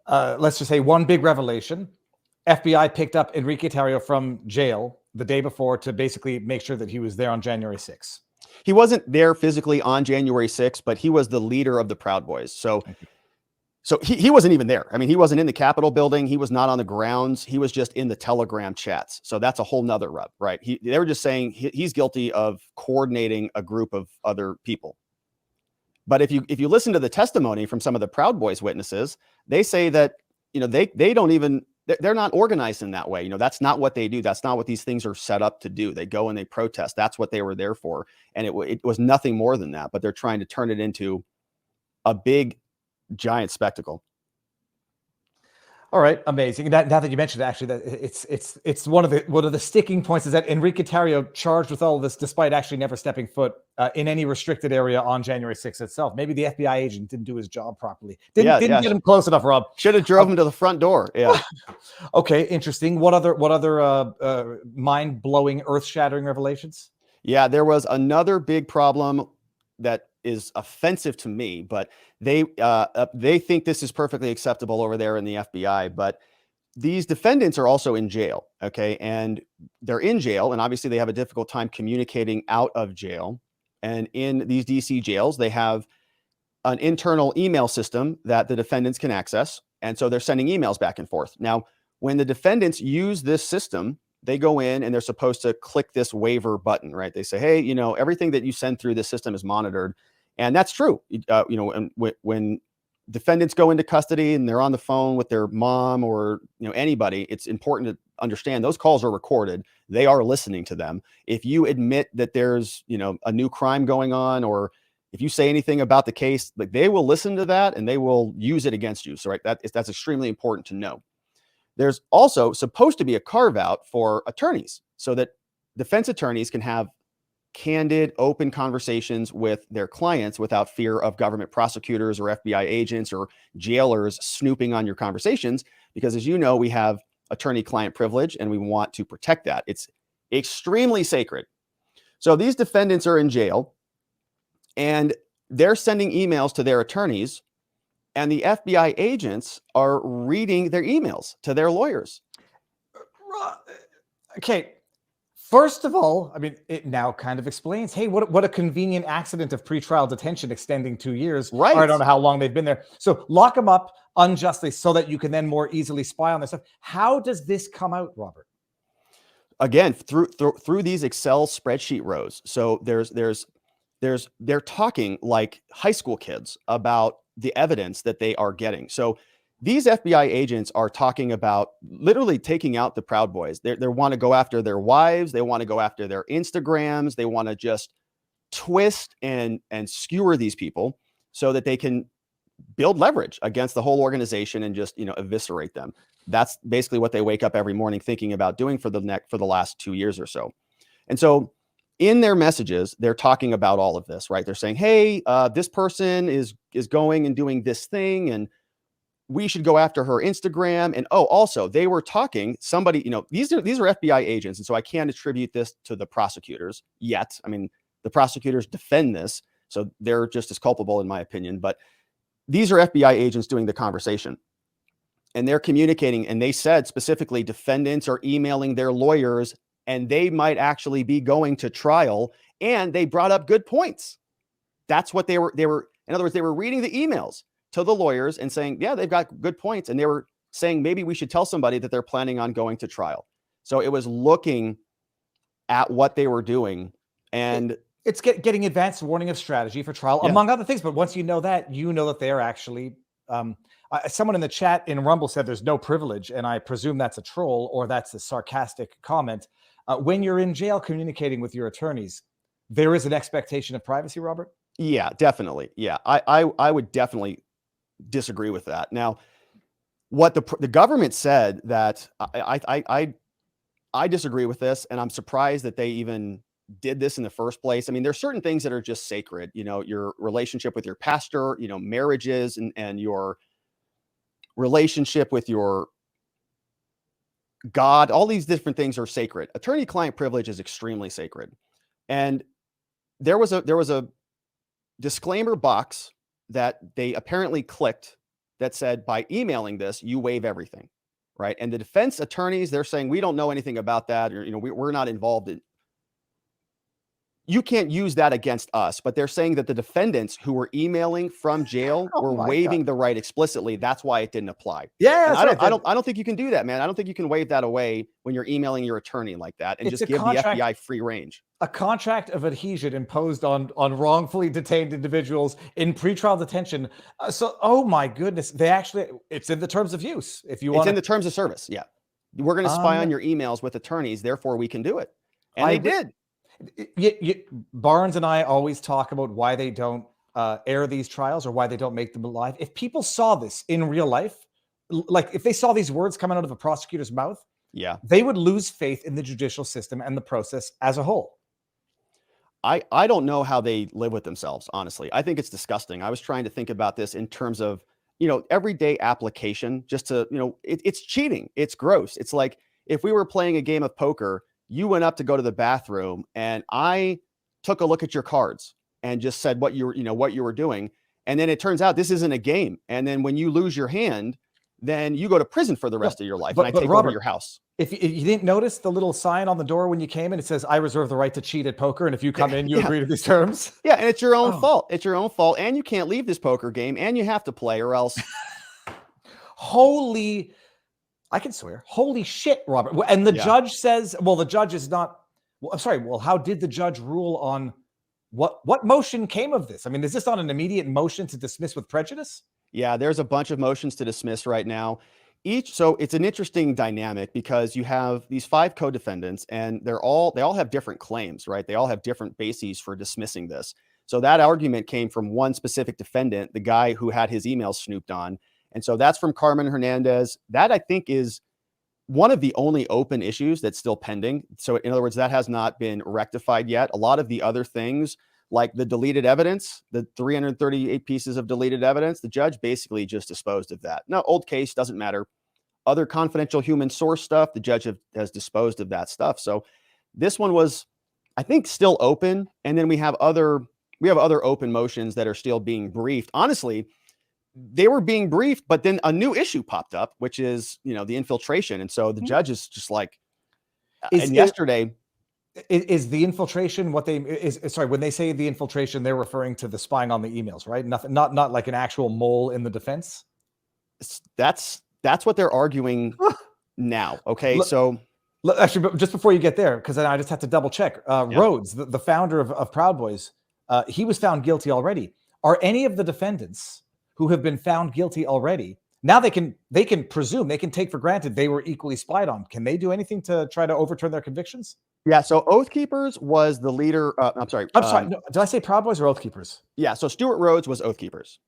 let's just say one big revelation. FBI picked up Enrique Tarrio from jail the day before to basically make sure that he was there on January 6th. He wasn't there physically on January 6th, but he was the leader of the Proud Boys. So he wasn't even there. I mean, he wasn't in the Capitol building. He was not on the grounds. He was just in the Telegram chats. So that's a whole nother rub, right? They were just saying he's guilty of coordinating a group of other people. But if you listen to the testimony from some of the Proud Boys witnesses, they say that, they don't even, they're not organized in that way. That's not what they do. That's not what these things are set up to do. They go and they protest. That's what they were there for. And it was nothing more than that, but they're trying to turn it into a big, giant spectacle. All right, amazing. Now that you mentioned it, actually, that it's one of the sticking points is that Enrique Tarrio charged with all of this, despite actually never stepping foot in any restricted area on January 6th itself. Maybe the FBI agent didn't do his job properly. Didn't get him close enough, Rob. Should have drove him to the front door. Yeah. Okay, interesting. What other mind-blowing, earth-shattering revelations? Yeah, there was another big problem that is offensive to me, but they think this is perfectly acceptable over there in the FBI. But these defendants are also in jail, okay? And they're in jail, and obviously they have a difficult time communicating out of jail. And in these DC jails, they have an internal email system that the defendants can access. And so they're sending emails back and forth. Now, when the defendants use this system, they go in and they're supposed to click this waiver button, right? They say, hey, everything that you send through this system is monitored. And that's true. And when defendants go into custody and they're on the phone with their mom or, anybody, it's important to understand those calls are recorded. They are listening to them. If you admit that there's, a new crime going on, or if you say anything about the case, like, they will listen to that and they will use it against you. So, right, that's extremely important to know. There's also supposed to be a carve out for attorneys so that defense attorneys can have candid, open conversations with their clients without fear of government prosecutors or FBI agents or jailers snooping on your conversations. Because as you know, we have attorney-client privilege and we want to protect that. It's extremely sacred. So these defendants are in jail and they're sending emails to their attorneys, and the FBI agents are reading their emails to their lawyers. Okay. First of all, I mean, it now kind of explains, hey, what a convenient accident of pretrial detention extending 2 years. Right. Or I don't know how long they've been there. So lock them up unjustly so that you can then more easily spy on their stuff. How does this come out, Robert? Again, through these Excel spreadsheet rows. So they're talking like high school kids about the evidence that they are getting. So these FBI agents are talking about literally taking out the Proud Boys. They want to go after their wives. They want to go after their Instagrams. They want to just twist and skewer these people so that they can build leverage against the whole organization and just, eviscerate them. That's basically what they wake up every morning thinking about doing for the last 2 years or so. And so in their messages, they're talking about all of this, right? They're saying, hey, this person is going and doing this thing, and we should go after her Instagram. And also they were talking, somebody, these are FBI agents. And so I can't attribute this to the prosecutors yet. I mean, the prosecutors defend this, so they're just as culpable in my opinion, but these are FBI agents doing the conversation and they're communicating. And they said specifically defendants are emailing their lawyers and they might actually be going to trial. And they brought up good points. That's what they were, in other words, they were reading the emails to the lawyers and saying, yeah, they've got good points. And they were saying, maybe we should tell somebody that they're planning on going to trial. So it was looking at what they were doing. And it's getting advanced warning of strategy for trial, among other things. But once you know that they are actually, someone in the chat in Rumble said there's no privilege. And I presume that's a troll or that's a sarcastic comment. When you're in jail communicating with your attorneys, there is an expectation of privacy, Robert? Yeah, definitely. Yeah, I would definitely disagree with that. Now, What the government said that I disagree with this, and I'm surprised that they even did this in the first place. I mean, there's certain things that are just sacred, you know, your relationship with your pastor, you know, marriages and your relationship with your God, all these different things are sacred. Attorney-client privilege is extremely sacred. And there was a disclaimer box that they apparently clicked that said, by emailing this, you waive everything, right? And the defense attorneys, they're saying, we don't know anything about that, or, you know, we're not involved in. You can't use that against us, but they're saying that the defendants who were emailing from jail Oh were my waiving God. the right explicitly. That's why it didn't apply. Yeah, And that's right. I don't think you can do that, man. I don't think you can waive that away when you're emailing your attorney like that and It's just a give the contract. FBI free range. A contract of adhesion imposed on wrongfully detained individuals in pretrial detention. So, oh my goodness, they actually, it's in the terms of use. If you It's want in the terms of service. Yeah. We're going to spy on your emails with attorneys. Therefore, we can do it. And they did. Barnes and I always talk about why they don't air these trials or why they don't make them alive. If people saw this in real life, like if they saw these words coming out of a prosecutor's mouth, yeah, they would lose faith in the judicial system and the process as a whole. I don't know how they live with themselves, honestly. I think it's disgusting. I was trying to think about this in terms of, you know, everyday application, just to, you know, it's cheating. It's gross. It's like if we were playing a game of poker, you went up to go to the bathroom and I took a look at your cards and just said what you were doing. And then it turns out this isn't a game. And then when you lose your hand, then you go to prison for the rest of your life. And I take Robert, over your house. If you didn't notice the little sign on the door when you came in, it says, I reserve the right to cheat at poker. And if you come in, you agree to these terms. Yeah. And it's your own fault. It's your own fault. And you can't leave this poker game and you have to play or else. I can swear. Holy shit, Robert. And the judge says, well, the judge is not, well, I'm sorry. Well, how did the judge rule on what motion came of this? I mean, is this on an immediate motion to dismiss with prejudice? Yeah, there's a bunch of motions to dismiss right now. So it's an interesting dynamic because you have these 5 co-defendants and they all have different claims, right? They all have different bases for dismissing this. So that argument came from one specific defendant, the guy who had his emails snooped on. And so that's from Carmen Hernandez. That I think is one of the only open issues that's still pending. So in other words, that has not been rectified yet. A lot of the other things, like the deleted evidence, the 338 pieces of deleted evidence, the judge basically just disposed of that. No, old case, doesn't matter. Other confidential human source stuff, the judge has disposed of that stuff. So this one was, I think, still open. And then we have other open motions that are still being briefed. Honestly, they were being briefed, but then a new issue popped up, which is, you know, the infiltration. And so the judge is just like, yesterday. Is the infiltration what they sorry, when they say the infiltration, they're referring to the spying on the emails, right? Nothing, not like an actual mole in the defense. That's what they're arguing now. Okay. Actually, but just before you get there, because I just have to double check. Rhodes, the founder of Proud Boys, he was found guilty already. Are any of the defendants who have been found guilty already, now they can presume, they can take for granted they were equally spied on? Can they do anything to try to overturn their convictions? Yeah, so Oath Keepers was the leader. I'm sorry. No, did I say Proud Boys or Oath Keepers? Yeah, so Stuart Rhodes was Oath Keepers.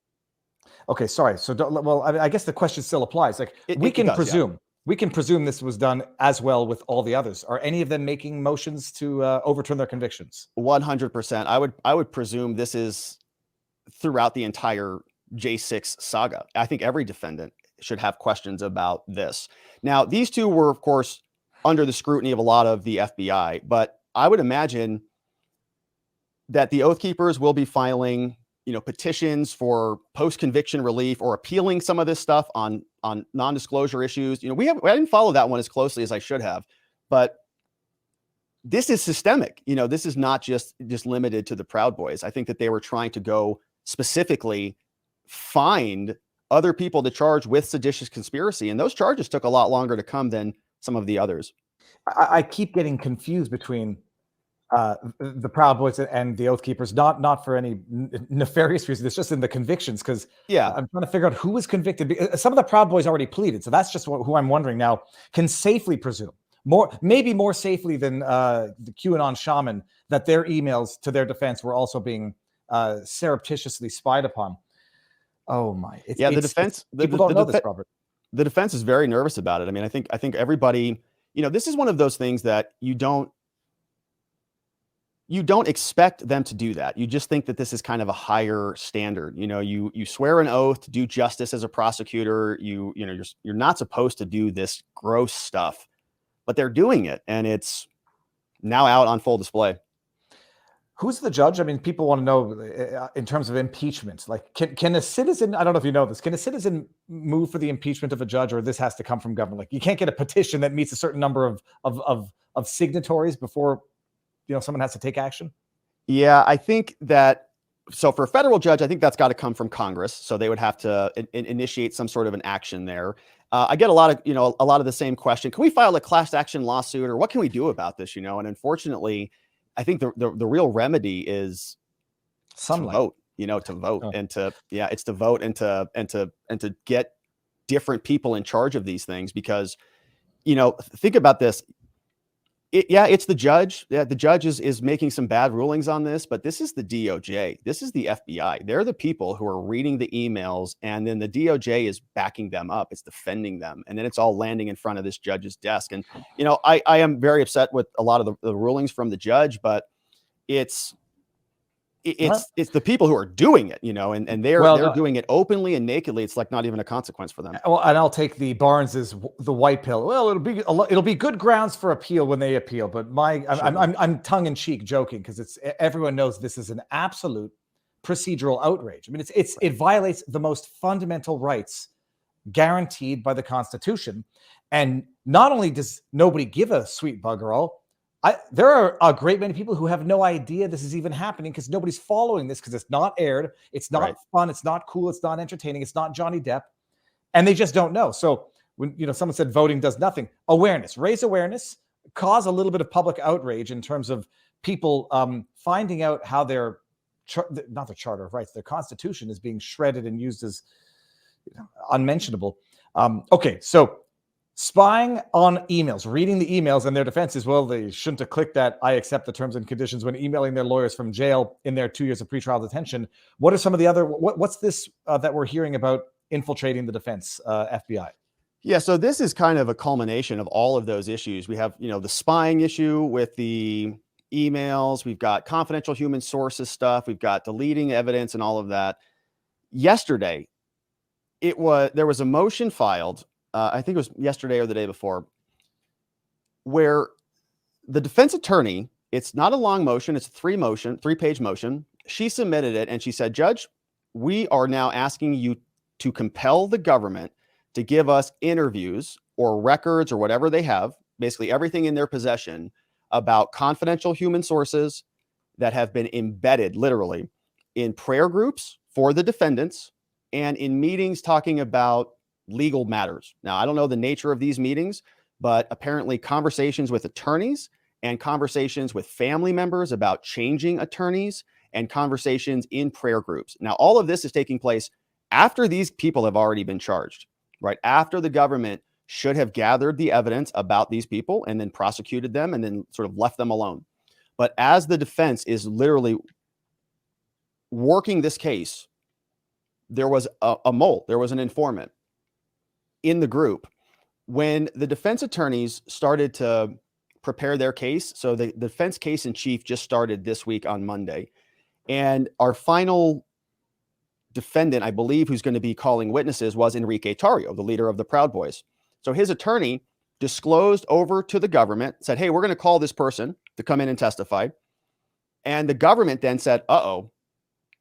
Okay, sorry. So, I guess the question still applies. Like, we can presume this was done as well with all the others. Are any of them making motions to overturn their convictions? 100%. I would presume this is throughout the entire J6 saga. I think every defendant should have questions about this. Now, these two were, of course, under the scrutiny of a lot of the FBI, but I would imagine that the Oath Keepers will be filing, you know, petitions for post-conviction relief or appealing some of this stuff on non-disclosure issues. You know, I didn't follow that one as closely as I should have, but this is systemic. You know, this is not just limited to the Proud Boys. I think that they were trying to go specifically find other people to charge with seditious conspiracy, and those charges took a lot longer to come than some of the others. I keep getting confused between the Proud Boys and the Oath Keepers, not for any nefarious reason. It's just in the convictions, because I'm trying to figure out who was convicted. Some of the Proud Boys already pleaded, so that's just who I'm wondering now can safely presume, maybe more safely than the QAnon shaman, that their emails to their defense were also being surreptitiously spied upon. Oh my! The defense. People don't know this, Robert. The defense is very nervous about it. I mean, I think everybody, this is one of those things that you don't expect them to do that. You just think that this is kind of a higher standard. You swear an oath to do justice as a prosecutor. You're not supposed to do this gross stuff, but they're doing it, and it's now out on full display. Who's the judge? I mean, people want to know in terms of impeachment. Like, can a citizen? I don't know if you know this. Can a citizen move for the impeachment of a judge, or this has to come from government? Like, you can't get a petition that meets a certain number of signatories before someone has to take action. Yeah, I think that. So for a federal judge, I think that's got to come from Congress. So they would have to initiate some sort of an action there. I get a lot of the same question. Can we file a class action lawsuit, or what can we do about this? And unfortunately, I think the real remedy is to vote. To vote it's to vote and to get different people in charge of these things, because think about this. It's the judge. Yeah, the judge is making some bad rulings on this, but this is the DOJ. This is the FBI. They're the people who are reading the emails, and then the DOJ is backing them up. It's defending them, and then it's all landing in front of this judge's desk. And I am very upset with a lot of the rulings from the judge, but it's the people who are doing it, and they're doing it openly and nakedly. It's like not even a consequence for them. Well, and I'll take the Barnes's the white pill. Well, it'll be good grounds for appeal when they appeal. But I'm tongue in cheek joking, because everyone knows this is an absolute procedural outrage. I mean, it violates the most fundamental rights guaranteed by the Constitution, and not only does nobody give a sweet bugger all. There are a great many people who have no idea this is even happening, because nobody's following this, because it's not aired. It's not fun. It's not cool. It's not entertaining. It's not Johnny Depp. And they just don't know. So when, someone said voting does nothing, raise awareness, cause a little bit of public outrage in terms of people finding out how not their Charter of Rights, their Constitution is being shredded and used as unmentionable. Okay. So spying on emails, reading the emails, and their defense is, well, they shouldn't have clicked that I accept the terms and conditions when emailing their lawyers from jail in their 2 years of pretrial detention. What are some of the other, what's this that we're hearing about infiltrating the defense, FBI? Yeah, so this is kind of a culmination of all of those issues. We have, the spying issue with the emails. We've got confidential human sources stuff. We've got deleting evidence and all of that. Yesterday, there was a motion filed, I think it was yesterday or the day before, where the defense attorney, it's not a long motion, it's a 3-page motion. She submitted it and she said, Judge, we are now asking you to compel the government to give us interviews or records or whatever they have, basically everything in their possession, about confidential human sources that have been embedded literally in prayer groups for the defendants and in meetings talking about legal matters. Now, I don't know the nature of these meetings, but apparently conversations with attorneys and conversations with family members about changing attorneys and conversations in prayer groups. Now, all of this is taking place after these people have already been charged, right? After the government should have gathered the evidence about these people and then prosecuted them and then sort of left them alone. But as the defense is literally working this case, there was a mole, there was an informant in the group. When the defense attorneys started to prepare their case, so the defense case in chief just started this week on Monday, and our final defendant, I believe, who's going to be calling witnesses was Enrique Tarrio, the leader of the Proud Boys. So his attorney disclosed over to the government, said, hey, we're going to call this person to come in and testify. And the government then said, uh-oh,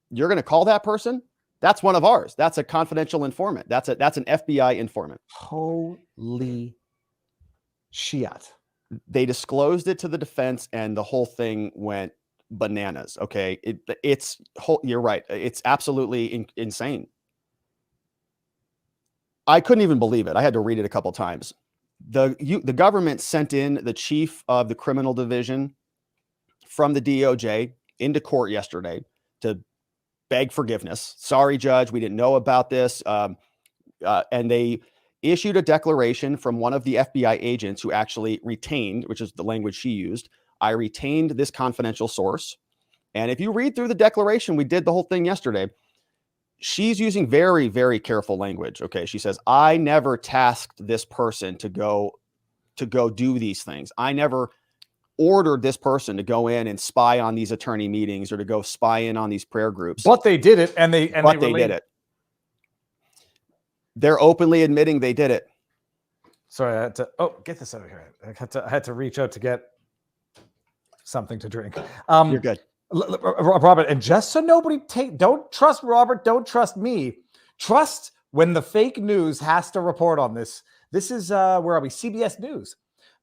you're going to call that person? That's one of ours. That's a confidential informant. That's an FBI informant. Holy shit. They disclosed it to the defense and the whole thing went bananas. Okay. You're right. It's absolutely insane. I couldn't even believe it. I had to read it a couple times. The government sent in the chief of the criminal division from the DOJ into court yesterday to beg forgiveness. Sorry, Judge, we didn't know about this. And they issued a declaration from one of the FBI agents who actually retained, which is the language she used, I retained this confidential source. And if you read through the declaration, we did the whole thing yesterday. she's using very, very careful language. Okay. She says, I never tasked this person to go do these things. I never ordered this person to go in and spy on these attorney meetings or to go spy in on these prayer groups. But they did it, and they did it. They're openly admitting they did it. Sorry, I had to. Oh, get this over here. I had to reach out to get something to drink. You're good, Robert. And just so nobody don't trust Robert. Don't trust me. Trust when the fake news has to report on this. This is where are we? CBS News.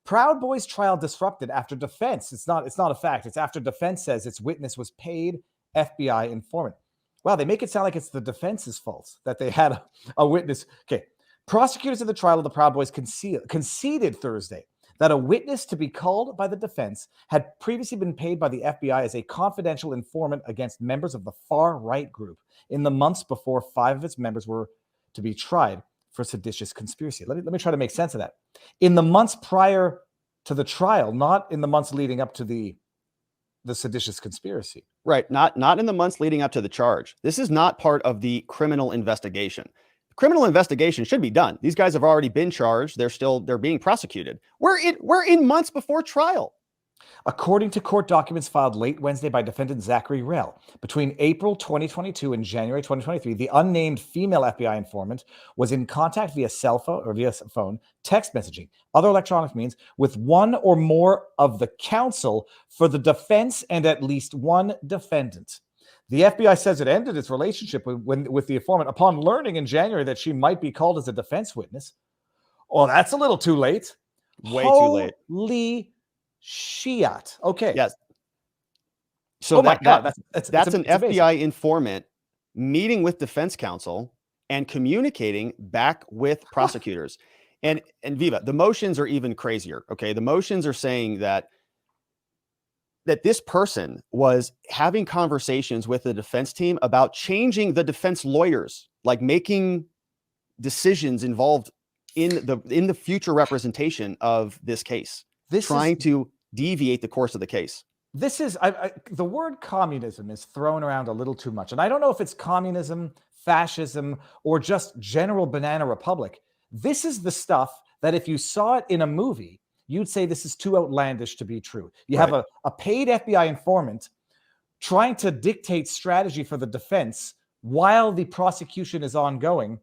Proud Boys trial disrupted after defense. It's not a fact. It's after defense says its witness was paid FBI informant. Wow, they make it sound like it's the defense's fault that they had a witness. Okay. Prosecutors in the trial of the Proud Boys conceded Thursday that a witness to be called by the defense had previously been paid by the FBI as a confidential informant against members of the far-right group in the months before 5 of its members were to be tried for seditious conspiracy. Let me try to make sense of that. In the months prior to the trial, not in the months leading up to the seditious conspiracy. Right. Not in the months leading up to the charge. This is not part of the criminal investigation. The criminal investigation should be done. These guys have already been charged. They're being prosecuted. We're in months before trial. According to court documents filed late Wednesday by defendant Zachary Rell, between April 2022 and January 2023, the unnamed female FBI informant was in contact via cell phone or via phone, text messaging, other electronic means with one or more of the counsel for the defense and at least one defendant. The FBI says it ended its relationship with the informant upon learning in January that she might be called as a defense witness. Oh, that's a little too late. Way too late. Holy Shiat. Okay. Yes. So that's an FBI amazing. informant meeting with defense counsel and communicating back with prosecutors. And Viva, the motions are even crazier. Okay. The motions are saying that this person was having conversations with the defense team about changing the defense lawyers, like making decisions involved in the future representation of this case. Trying to deviate the course of the case. This is the word communism is thrown around a little too much. And I don't know if it's communism, fascism, or just general banana republic. This is the stuff that if you saw it in a movie, you'd say this is too outlandish to be true. You have a paid FBI informant trying to dictate strategy for the defense while the prosecution is ongoing.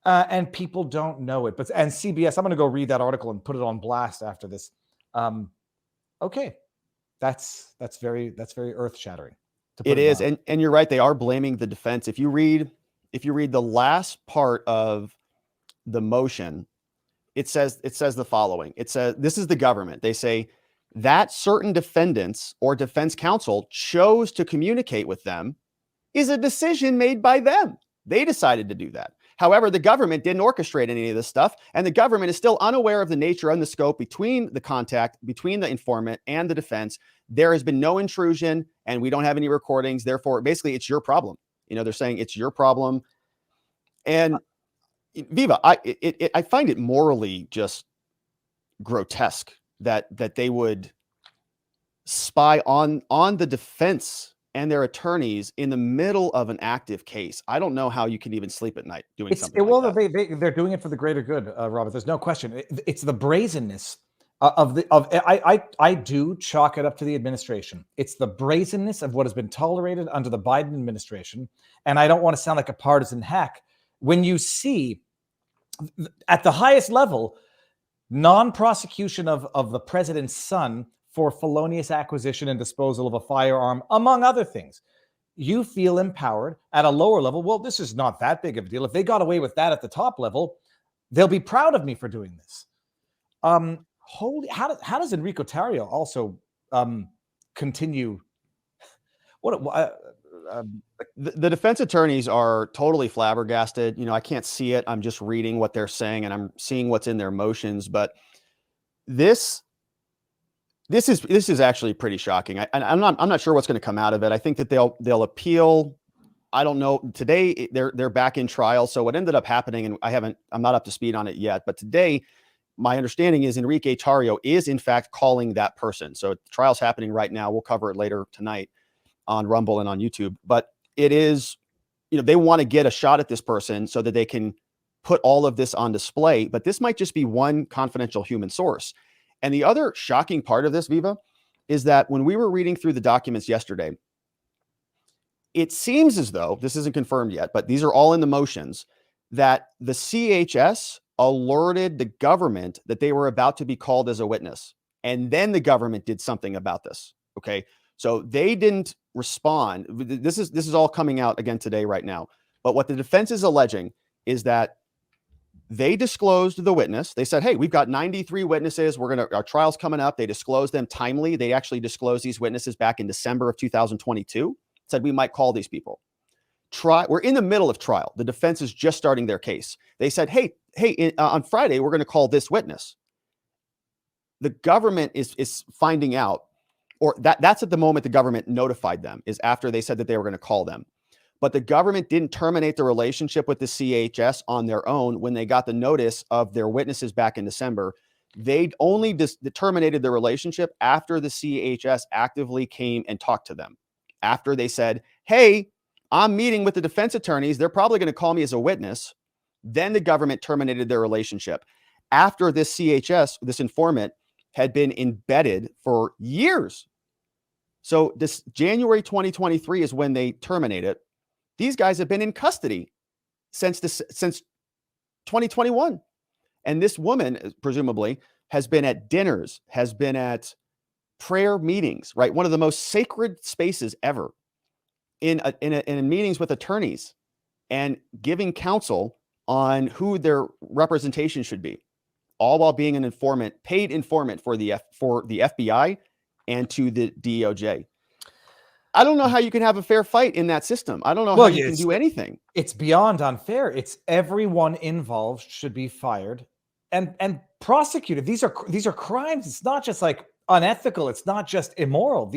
And people don't know it. And CBS, I'm going to go read that article and put it on blast after this. Okay, that's very earth-shattering. It is, and you're right. They are blaming the defense. If you read the last part of the motion, it says the following. It says this is the government. They say that certain defendants or defense counsel chose to communicate with them is a decision made by them. They decided to do that. However, the government didn't orchestrate any of this stuff, and the government is still unaware of the nature and the scope between the contact between the informant and the defense. There has been no intrusion, and we don't have any recordings. Therefore, basically, it's your problem. They're saying it's your problem. And Viva, I find it morally just grotesque that they would spy on the defense and their attorneys in the middle of an active case. I don't know how you can even sleep at night doing something like that. They're doing it for the greater good, Robert. There's no question. It's the brazenness I do chalk it up to the administration. It's the brazenness of what has been tolerated under the Biden administration. And I don't want to sound like a partisan hack. When you see at the highest level, non-prosecution of the president's son for felonious acquisition and disposal of a firearm, among other things, you feel empowered. At a lower level, well, this is not that big of a deal. If they got away with that at the top level, they'll be proud of me for doing this. How does Enrico Tarrio also continue? The defense attorneys are totally flabbergasted. I can't see it. I'm just reading what they're saying and I'm seeing what's in their motions. But this is actually pretty shocking. I'm not sure what's going to come out of it. I think that they'll appeal. I don't know. Today they're back in trial. So what ended up happening, and I'm not up to speed on it yet, but today my understanding is Enrique Tarrio is in fact calling that person. So the trial's happening right now. We'll cover it later tonight on Rumble and on YouTube. But it is they want to get a shot at this person so that they can put all of this on display. But this might just be one confidential human source. And the other shocking part of this, Viva, is that when we were reading through the documents yesterday, it seems as though, this isn't confirmed yet, but these are all in the motions, that the CHS alerted the government that they were about to be called as a witness. And then the government did something about this. Okay. So they didn't respond. This is all coming out again today, right now. But what the defense is alleging is that they disclosed the witness. They said, hey, we've got 93 witnesses. Our trial's coming up. They disclosed them timely. They actually disclosed these witnesses back in December of 2022. Said we might call these people. We're in the middle of trial. The defense is just starting their case. They said, hey, on Friday, we're going to call this witness. The government is finding out, or that's at the moment the government notified them, is after they said that they were going to call them. But the government didn't terminate the relationship with the CHS on their own when they got the notice of their witnesses back in December. They only terminated the relationship after the CHS actively came and talked to them. After they said, hey, I'm meeting with the defense attorneys. They're probably going to call me as a witness. Then the government terminated their relationship. After this CHS, this informant, had been embedded for years. So this January 2023 is when they terminated. These guys have been in custody since 2021. And this woman, presumably, has been at dinners, has been at prayer meetings, right? One of the most sacred spaces ever, in meetings with attorneys and giving counsel on who their representation should be, all while being an informant, paid informant for the FBI and to the DOJ. I don't know how you can have a fair fight in that system. I don't know how you can do anything. It's beyond unfair. It's everyone involved should be fired and prosecuted. These are crimes. It's not just like unethical. It's not just immoral.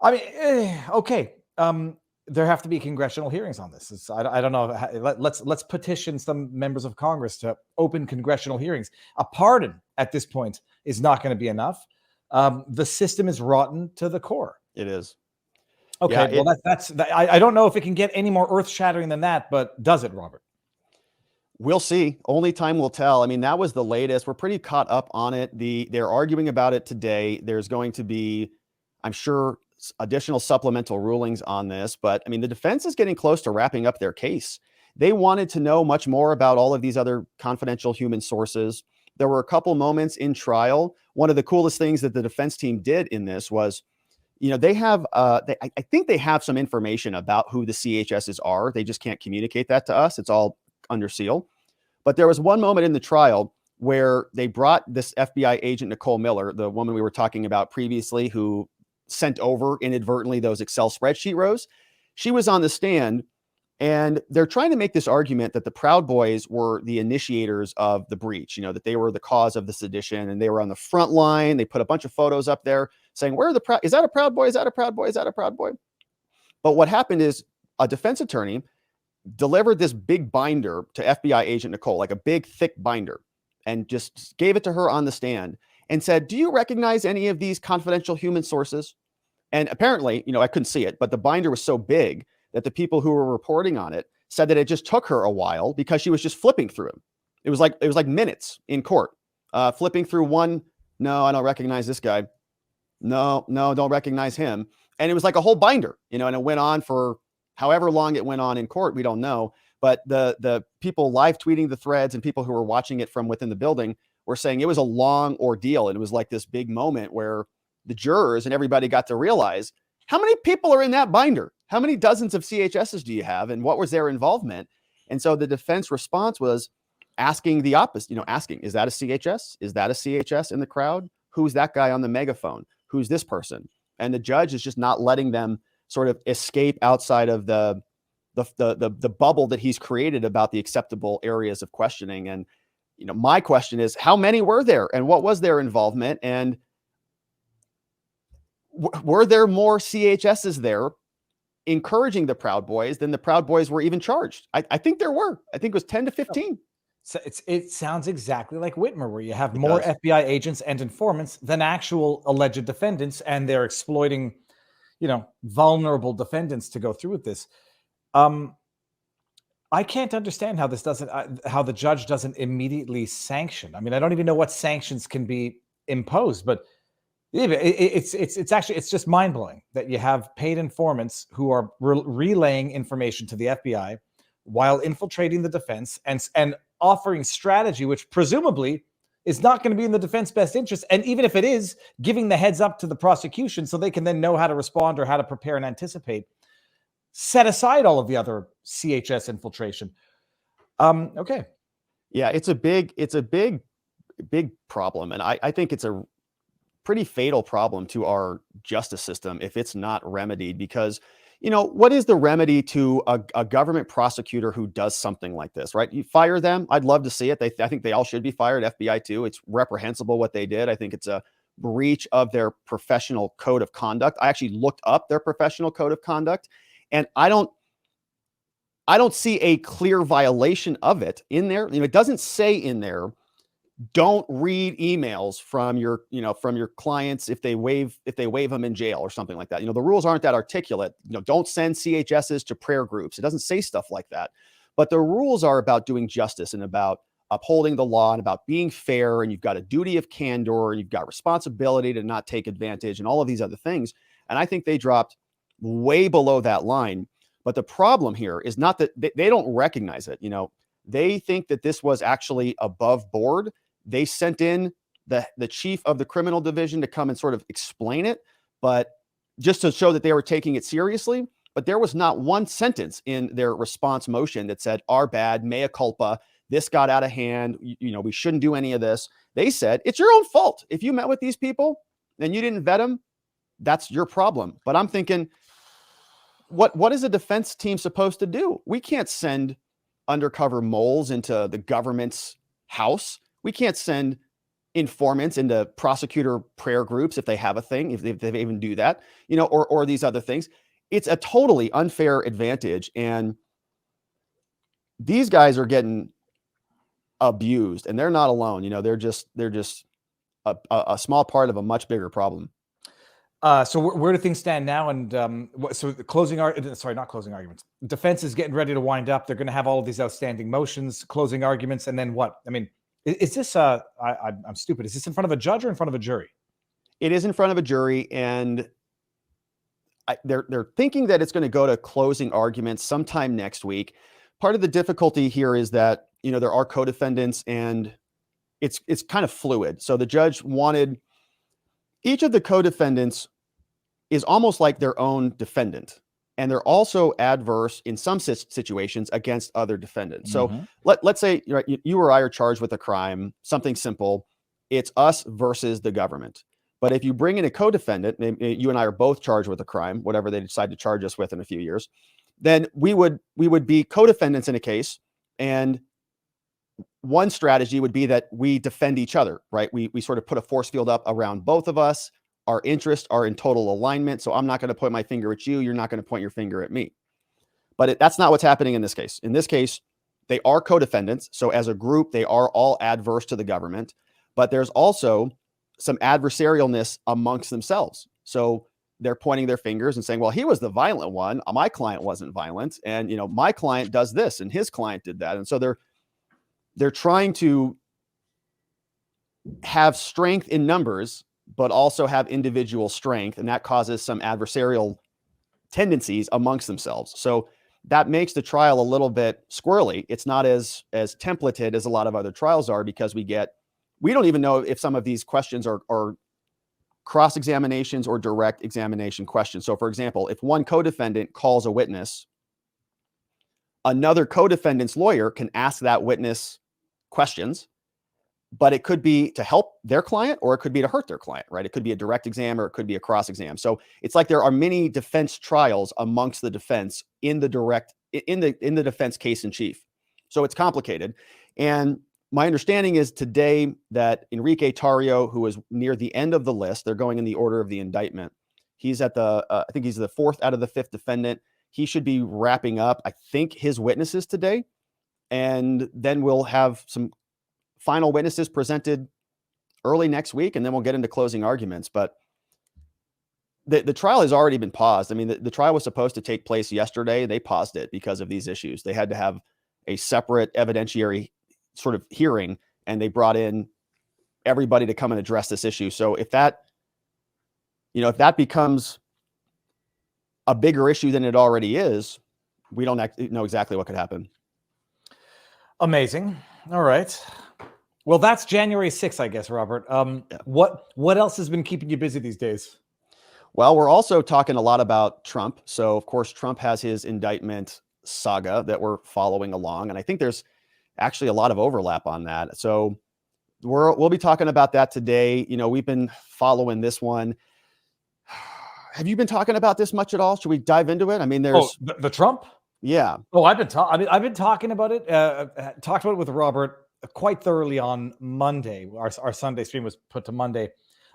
I mean, okay. There have to be congressional hearings on this. I don't know. Let's petition some members of Congress to open congressional hearings. A pardon at this point is not going to be enough. The system is rotten to the core. It is. Okay. Well, I don't know if it can get any more earth-shattering than that, but does it, Robert? We'll see. Only time will tell. I mean, that was the latest. We're pretty caught up on it. They're arguing about it today. There's going to be, I'm sure, additional supplemental rulings on this. But I mean, the defense is getting close to wrapping up their case. They wanted to know much more about all of these other confidential human sources. There were a couple moments in trial. One of the coolest things that the defense team did in this was, they have, I think they have some information about who the CHSs are. They just can't communicate that to us. It's all under seal. But there was one moment in the trial where they brought this FBI agent, Nicole Miller, the woman we were talking about previously, who sent over inadvertently those Excel spreadsheet rows. She was on the stand, and they're trying to make this argument that the Proud Boys were the initiators of the breach, that they were the cause of the sedition, and they were on the front line. They put a bunch of photos up there saying, is that a Proud Boy? Is that a Proud Boy? Is that a Proud Boy? But what happened is a defense attorney delivered this big binder to FBI agent Nicole, like a big, thick binder, and just gave it to her on the stand and said, do you recognize any of these confidential human sources? And apparently, I couldn't see it, but the binder was so big that the people who were reporting on it said that it just took her a while because she was just flipping through them. It was like minutes in court, flipping through one. No, I don't recognize this guy. No, don't recognize him. And it was like a whole binder, and it went on for however long it went on in court. We don't know. But the people live tweeting the threads and people who were watching it from within the building were saying it was a long ordeal. And it was like this big moment where the jurors and everybody got to realize how many people are in that binder? How many dozens of CHSs do you have? And what was their involvement? And so the defense response was asking the opposite, asking, is that a CHS? Is that a CHS in the crowd? Who's that guy on the megaphone? Who's this person? And the judge is just not letting them sort of escape outside of the bubble that he's created about the acceptable areas of questioning. And, my question is, how many were there and what was their involvement? And were there more CHSs there encouraging the Proud Boys than the Proud Boys were even charged? I think there were. I think it was 10 to 15. So it sounds exactly like Whitmer, where you have more FBI agents and informants than actual alleged defendants, and they're exploiting, vulnerable defendants to go through with this. I can't understand how this doesn't, how the judge doesn't immediately sanction. I mean, I don't even know what sanctions can be imposed, but it's actually, it's just mind blowing that you have paid informants who are relaying information to the FBI while infiltrating the defense and offering strategy, which presumably is not going to be in the defense best interest. And even if it is, giving the heads up to the prosecution so they can then know how to respond or how to prepare and anticipate. Set aside all of the other CHS infiltration. Okay. Yeah, it's a big problem. And I think it's a pretty fatal problem to our justice system if it's not remedied, because, what is the remedy to a government prosecutor who does something like this, right? You fire them. I'd love to see it. I think they all should be fired. FBI too. It's reprehensible what they did. I think it's a breach of their professional code of conduct. I actually looked up their professional code of conduct, and I don't see a clear violation of it in there. It doesn't say in there, don't read emails from your clients if they waive them in jail or something like that. The rules aren't that articulate. Don't send CHSs to prayer groups. It doesn't say stuff like that. But the rules are about doing justice and about upholding the law and about being fair. And you've got a duty of candor and you've got responsibility to not take advantage and all of these other things. And I think they dropped way below that line. But the problem here is not that they don't recognize it. They think that this was actually above board. They sent in the chief of the criminal division to come and sort of explain it, but just to show that they were taking it seriously. But there was not one sentence in their response motion that said, our bad, mea culpa, this got out of hand, we shouldn't do any of this. They said, it's your own fault. If you met with these people and you didn't vet them, that's your problem. But I'm thinking, what is a defense team supposed to do? We can't send undercover moles into the government's house. We can't send informants into prosecutor prayer groups if they have a thing, if they even do that, or these other things. It's a totally unfair advantage. And these guys are getting abused, and they're not alone. They're just a small part of a much bigger problem. So where do things stand now? And so the not closing arguments. Defense is getting ready to wind up. They're going to have all of these outstanding motions, closing arguments, and then what? I mean, is this I'm stupid. Is this in front of a judge or in front of a jury? It is in front of a jury, and they're thinking that it's going to go to closing arguments sometime next week. Part of the difficulty here is that there are co-defendants, and it's kind of fluid. So the judge wanted each of the co-defendants is almost like their own defendant. And they're also adverse in some situations against other defendants. So let's say you or I are charged with a crime, something simple. It's us versus the government. But if you bring in a co-defendant, you and I are both charged with a crime, whatever they decide to charge us with in a few years, then we would be co-defendants in a case. And one strategy would be that we defend each other, right? We sort of put a force field up around both of us. Our interests are in total alignment. So I'm not going to point my finger at you. You're not going to point your finger at me. But that's not what's happening in this case. In this case, they are co-defendants. So as a group, they are all adverse to the government. But there's also some adversarialness amongst themselves. So they're pointing their fingers and saying, well, he was the violent one. My client wasn't violent. And, my client does this and his client did that. And so they're trying to have strength in numbers, but also have individual strength. And that causes some adversarial tendencies amongst themselves. So that makes the trial a little bit squirrely. It's not as templated as a lot of other trials are, because we don't even know if some of these questions are cross-examinations or direct examination questions. So for example, if one co-defendant calls a witness, another co-defendant's lawyer can ask that witness questions, but it could be to help their client or it could be to hurt their client, right? It could be a direct exam or it could be a cross exam. So it's like there are many defense trials amongst the defense in the defense case in chief. So it's complicated. And my understanding is today that Enrique Tarrio, who is near the end of the list, they're going in the order of the indictment. He's at I think he's the fourth out of the fifth defendant. He should be wrapping up, I think, his witnesses today. And then we'll have some final witnesses presented early next week, and then we'll get into closing arguments. But the trial has already been paused. I mean, the trial was supposed to take place yesterday. They paused it because of these issues. They had to have a separate evidentiary sort of hearing, and they brought in everybody to come and address this issue. So if that becomes a bigger issue than it already is, we don't know exactly what could happen. Amazing. All right. Well, that's January 6th, I guess, Robert. Yeah. What else has been keeping you busy these days? Well, we're also talking a lot about Trump. So, of course, Trump has his indictment saga that we're following along. And I think there's actually a lot of overlap on that. So we'll be talking about that today. We've been following this one. Have you been talking about this much at all? Should we dive into it? I mean, there's the Trump. Yeah. Oh, I've been talking about it. Talked about it with Robert quite thoroughly on Monday. Our Sunday stream was put to Monday.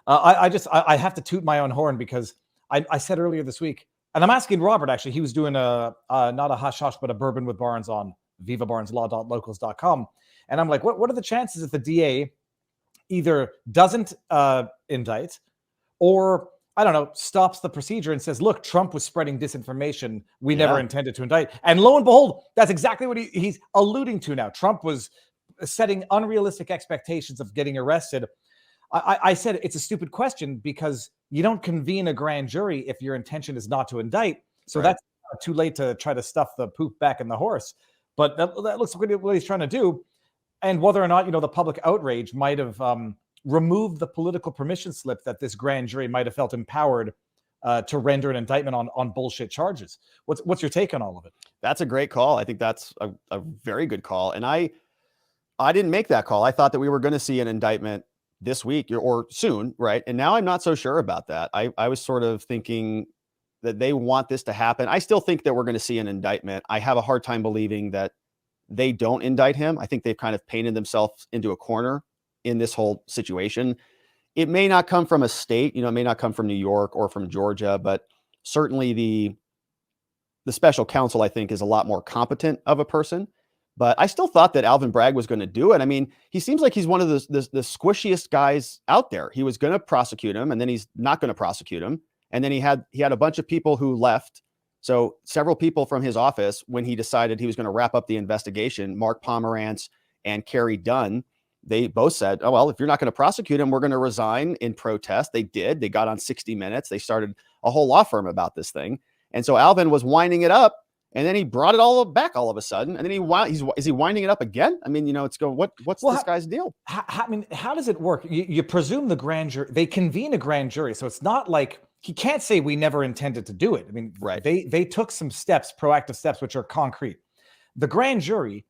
I have to toot my own horn because I said earlier this week, and I'm asking Robert, actually, he was doing not a hush hush, but a bourbon with Barnes on vivabarneslaw.locals.com. And I'm like, what are the chances that the DA either doesn't indict or, I don't know, stops the procedure and says, look, Trump was spreading disinformation. We never intended to indict. And lo and behold, that's exactly what he's alluding to now. Trump was setting unrealistic expectations of getting arrested. I said it's a stupid question because you don't convene a grand jury if your intention is not to indict. So that's too late to try to stuff the poop back in the horse. But that looks like what he's trying to do. And whether or not, the public outrage might have removed the political permission slip that this grand jury might have felt empowered to render an indictment on bullshit charges. What's your take on all of it? That's a great call. I think that's a very good call. And I didn't make that call. I thought that we were going to see an indictment this week or soon, right? And now I'm not so sure about that. I was sort of thinking that they want this to happen. I still think that we're going to see an indictment. I have a hard time believing that they don't indict him. I think they've kind of painted themselves into a corner in this whole situation. It may not come from a state, it may not come from New York or from Georgia, but certainly the special counsel, I think, is a lot more competent of a person. But I still thought that Alvin Bragg was going to do it. I mean, he seems like he's one of the squishiest guys out there. He was going to prosecute him, and then he's not going to prosecute him. And then he had a bunch of people who left. So several people from his office, when he decided he was going to wrap up the investigation, Mark Pomerantz and Kerry Dunn, they both said, oh, well, if you're not going to prosecute him, we're going to resign in protest. They did. They got on 60 Minutes. They started a whole law firm about this thing. And so Alvin was winding it up. And then he brought it all back all of a sudden. And then is he winding it up again? I mean, it's going, what's this guy's deal? How does it work? You presume the grand jury, they convene a grand jury. So it's not like he can't say we never intended to do it. I mean, they took some steps, proactive steps, which are concrete. The grand jury,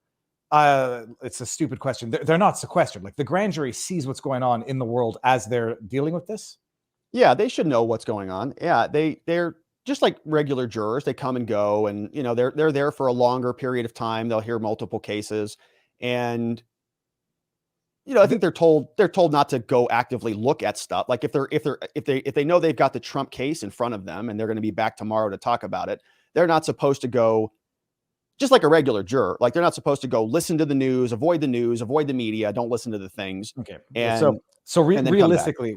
it's a stupid question. They're not sequestered. Like the grand jury sees what's going on in the world as they're dealing with this. Yeah, they should know what's going on. Yeah, they're just like regular jurors. They come and go, and they're there for a longer period of time. They'll hear multiple cases, and I think they're told not to go actively look at stuff. Like if they know they've got the Trump case in front of them and they're going to be back tomorrow to talk about it, they're not supposed to go just like a regular juror. Like they're not supposed to go listen to the news, avoid the media, don't listen to the things. Okay. And so realistically,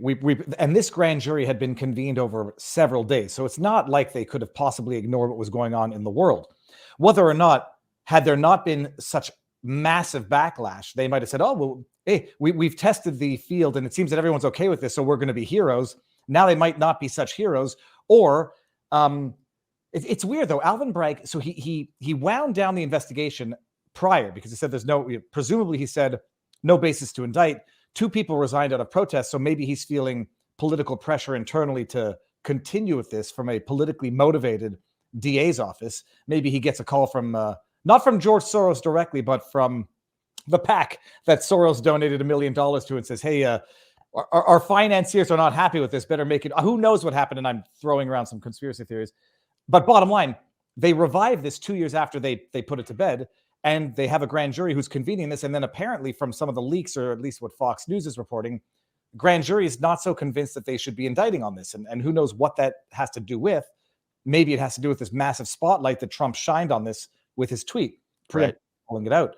and this grand jury had been convened over several days. So it's not like they could have possibly ignored what was going on in the world. Whether or not, had there not been such massive backlash, they might have said, oh, well, hey, we've tested the field and it seems that everyone's okay with this. So we're going to be heroes. Now they might not be such heroes. Or it's weird though. Alvin Bragg, so he wound down the investigation prior because he said presumably he said no basis to indict. 2 people resigned out of protest. So maybe he's feeling political pressure internally to continue with this from a politically motivated DA's office. Maybe he gets a call from, not from George Soros directly, but from the PAC that Soros donated $1 million to and says, hey, our financiers are not happy with this. Better make it. Who knows what happened? And I'm throwing around some conspiracy theories. But bottom line, they revived this 2 years after they put it to bed. And they have a grand jury who's convening this. And then apparently from some of the leaks, or at least what Fox News is reporting, grand jury is not so convinced that they should be indicting on this. And who knows what that has to do with. Maybe it has to do with this massive spotlight that Trump shined on this with his tweet, pulling it out.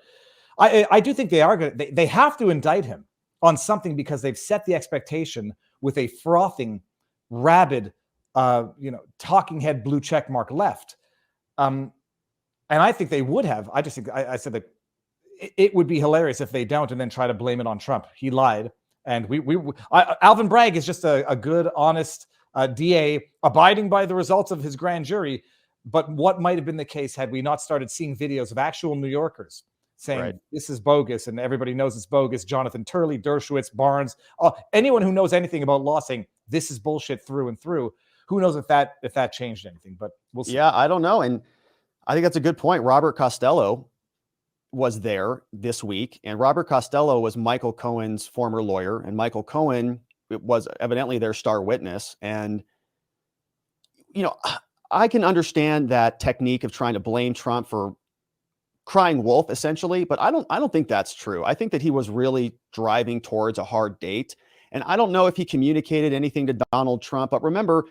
I do think they are going to, they have to indict him on something because they've set the expectation with a frothing, rabid, talking head blue check mark left. And I think they would have. I just think I said that it would be hilarious if they don't and then try to blame it on Trump. He lied. And Alvin Bragg is just a good, honest DA abiding by the results of his grand jury. But what might have been the case had we not started seeing videos of actual New Yorkers saying this is bogus and everybody knows it's bogus? Jonathan Turley, Dershowitz, Barnes, anyone who knows anything about law saying this is bullshit through and through. Who knows if that changed anything? But we'll see. Yeah, I don't know. And I think that's a good point. Robert Costello was there this week, and Robert Costello was Michael Cohen's former lawyer, and Michael Cohen was evidently their star witness. And I can understand that technique of trying to blame Trump for crying wolf, essentially, but I don't think that's true. I think that he was really driving towards a hard date, and I don't know if he communicated anything to Donald Trump. But remember,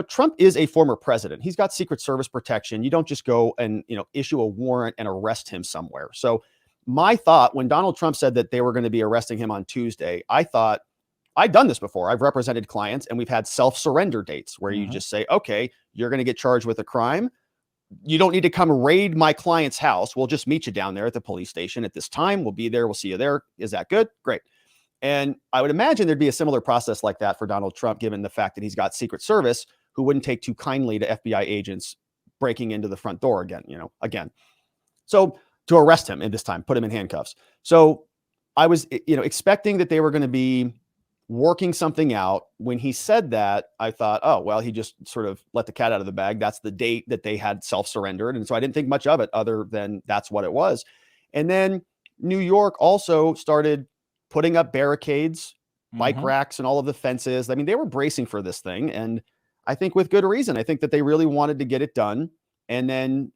Trump is a former president. He's got Secret Service protection. You don't just go and, issue a warrant and arrest him somewhere. So my thought when Donald Trump said that they were going to be arresting him on Tuesday, I thought, I've done this before. I've represented clients and we've had self-surrender dates where you just say, okay, you're going to get charged with a crime. You don't need to come raid my client's house. We'll just meet you down there at the police station at this time. We'll be there. We'll see you there. Is that good? Great. And I would imagine there'd be a similar process like that for Donald Trump, given the fact that he's got Secret Service who wouldn't take too kindly to FBI agents breaking into the front door again. So to arrest him, and this time put him in handcuffs. So I was, expecting that they were going to be working something out. When he said that, I thought, oh, well, he just sort of let the cat out of the bag. That's the date that they had self-surrendered. And so I didn't think much of it other than that's what it was. And then New York also started putting up barricades, bike racks, and all of the fences. I mean, they were bracing for this thing. And I think with good reason. I think that they really wanted to get it done. And then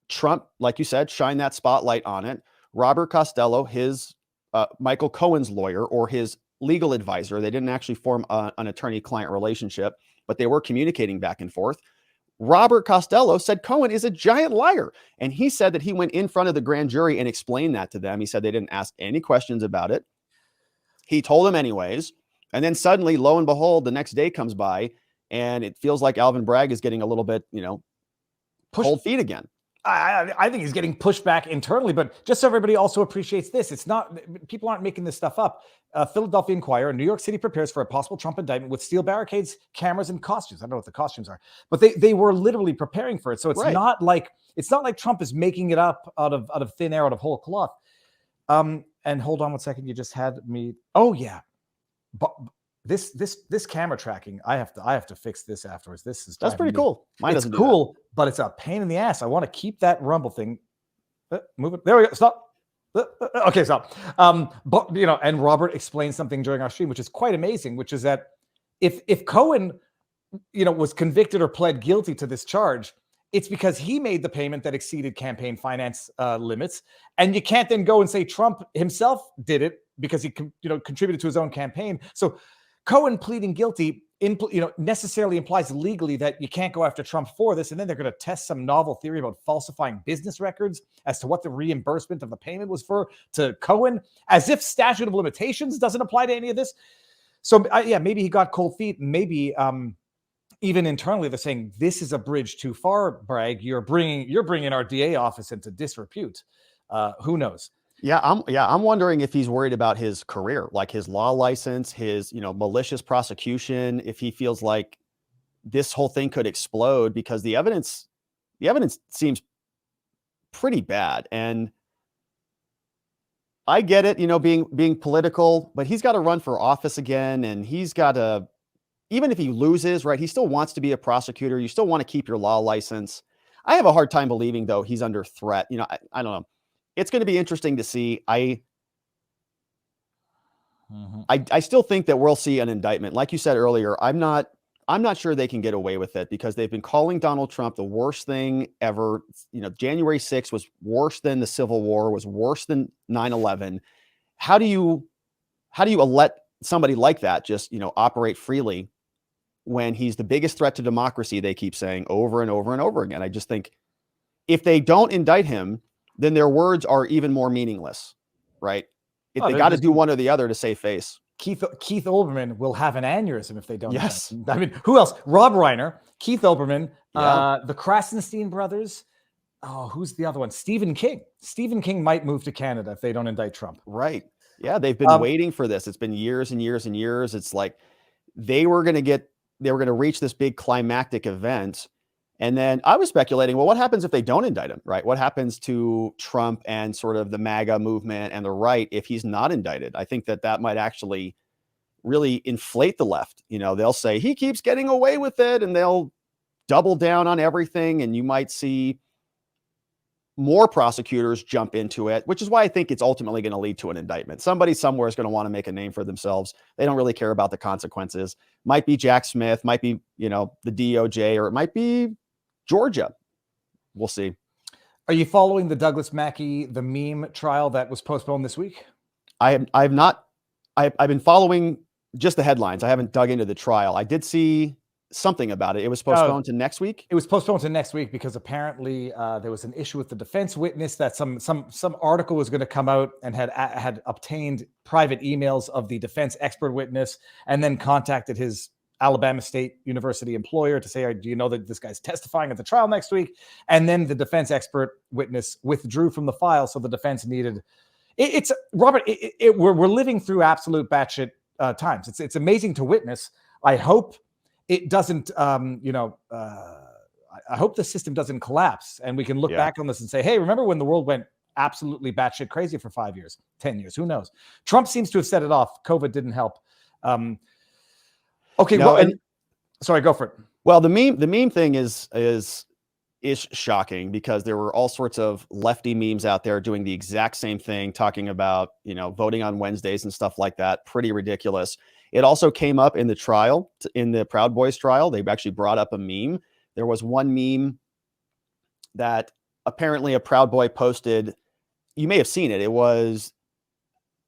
Trump, like you said, shine that spotlight on it. Robert Costello, his Michael Cohen's lawyer or his legal advisor, they didn't actually form an attorney-client relationship, but they were communicating back and forth. Robert Costello said Cohen is a giant liar. And he said that he went in front of the grand jury and explained that to them. He said they didn't ask any questions about it. He told them anyways. And then suddenly, lo and behold, the next day comes by and it feels like Alvin Bragg is getting a little bit, cold feet again. I think he's getting pushed back internally, but just so everybody also appreciates this, it's not, people aren't making this stuff up. Philadelphia Inquirer, New York City prepares for a possible Trump indictment with steel barricades, cameras, and costumes. I don't know what the costumes are, but they were literally preparing for it. So it's not like Trump is making it up out of thin air, out of whole cloth. And hold on one second, you just had me. Oh yeah, but this camera tracking, I have to fix this afterwards. That's pretty cool. Mine doesn't do cool, but it's a pain in the ass. I want to keep that rumble thing. Move it. There we go. Stop. Okay, stop. But and Robert explained something during our stream, which is quite amazing, which is that if Cohen, was convicted or pled guilty to this charge, it's because he made the payment that exceeded campaign finance limits, and you can't then go and say Trump himself did it because he contributed to his own campaign. So Cohen pleading guilty, necessarily implies legally that you can't go after Trump for this, and then they're going to test some novel theory about falsifying business records as to what the reimbursement of the payment was for to Cohen, as if statute of limitations doesn't apply to any of this. So maybe he got cold feet. Maybe even internally they're saying this is a bridge too far, Bragg. You're bringing our DA office into disrepute. Who knows? Yeah, I'm wondering if he's worried about his career, like his law license, his, malicious prosecution, if he feels like this whole thing could explode because the evidence seems pretty bad. And I get it, being political, but he's got to run for office again. And he's got to, even if he loses, right, he still wants to be a prosecutor. You still want to keep your law license. I have a hard time believing, though, he's under threat. I don't know. It's going to be interesting to see. I still think that we'll see an indictment. Like you said earlier, I'm not sure they can get away with it because they've been calling Donald Trump the worst thing ever. January 6th was worse than the Civil War, was worse than 9/11. How do you let somebody like that just, operate freely when he's the biggest threat to democracy, they keep saying over and over and over again? I just think if they don't indict him, then their words are even more meaningless, right? If they got to do one or the other to save face. Keith Olbermann will have an aneurysm if they don't. Yes. I mean, who else? Rob Reiner, Keith Olbermann, Yeah. the Krasenstein brothers. Oh, who's the other one? Stephen King. Stephen King might move to Canada if they don't indict Trump. Right. Yeah. They've been waiting for this. It's been years and years and years. It's like they were going to reach this big climactic event. And then I was speculating, well, what happens if they don't indict him, right? What happens to Trump and sort of the MAGA movement and the right if he's not indicted? I think that might actually really inflate the left. You know, they'll say he keeps getting away with it, and they'll double down on everything. And you might see more prosecutors jump into it, which is why I think it's ultimately going to lead to an indictment. Somebody somewhere is going to want to make a name for themselves. They don't really care about the consequences. Might be Jack Smith, might be, the DOJ, or it might be Georgia. We'll see. Are you following the Douglas Mackey, the meme trial that was postponed this week? I've been following just the headlines. I haven't dug into the trial. I did see something about it. It was postponed to next week. It was postponed to next week because apparently there was an issue with the defense witness that some article was going to come out and had obtained private emails of the defense expert witness and then contacted his Alabama State University employer to say, do you know that this guy's testifying at the trial next week? And then the defense expert witness withdrew from the file. So the defense needed it's Robert. We're living through absolute batshit times. It's amazing to witness. I hope it doesn't, I hope the system doesn't collapse and we can look back on this and say, hey, remember when the world went absolutely batshit crazy for 5 years, 10 years, who knows? Trump seems to have set it off. COVID didn't help. Okay. No, well, sorry, go for it. Well, the meme thing is shocking because there were all sorts of lefty memes out there doing the exact same thing, talking about, voting on Wednesdays and stuff like that. Pretty ridiculous. It also came up in the trial, in the Proud Boys trial. They actually brought up a meme. There was one meme that apparently a Proud Boy posted. You may have seen it. It was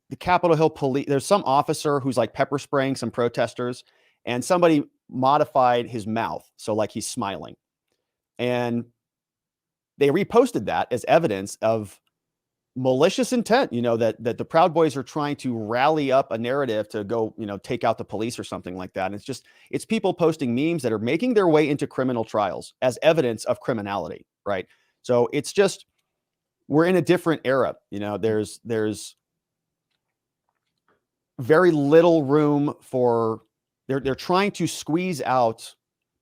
the Capitol Hill police. There's some officer who's like pepper spraying some protesters, and somebody modified his mouth. So like he's smiling. And they reposted that as evidence of malicious intent, that the Proud Boys are trying to rally up a narrative to go, take out the police or something like that. And it's people posting memes that are making their way into criminal trials as evidence of criminality, right? So it's just, we're in a different era. There's very little room for, they're trying to squeeze out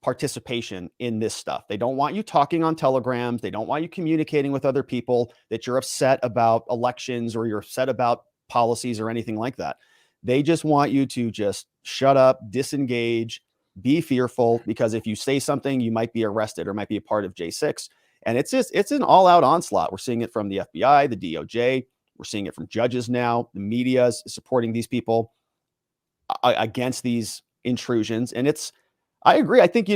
participation in this stuff. They don't want you talking on telegrams. They don't want you communicating with other people that you're upset about elections or you're upset about policies or anything like that. They just want you to just shut up, disengage, be fearful, because if you say something, you might be arrested or might be a part of J6. And it's an all-out onslaught. We're seeing it from the FBI, the DOJ. We're seeing it from judges now. The media is supporting these people against these intrusions. And I agree. I think,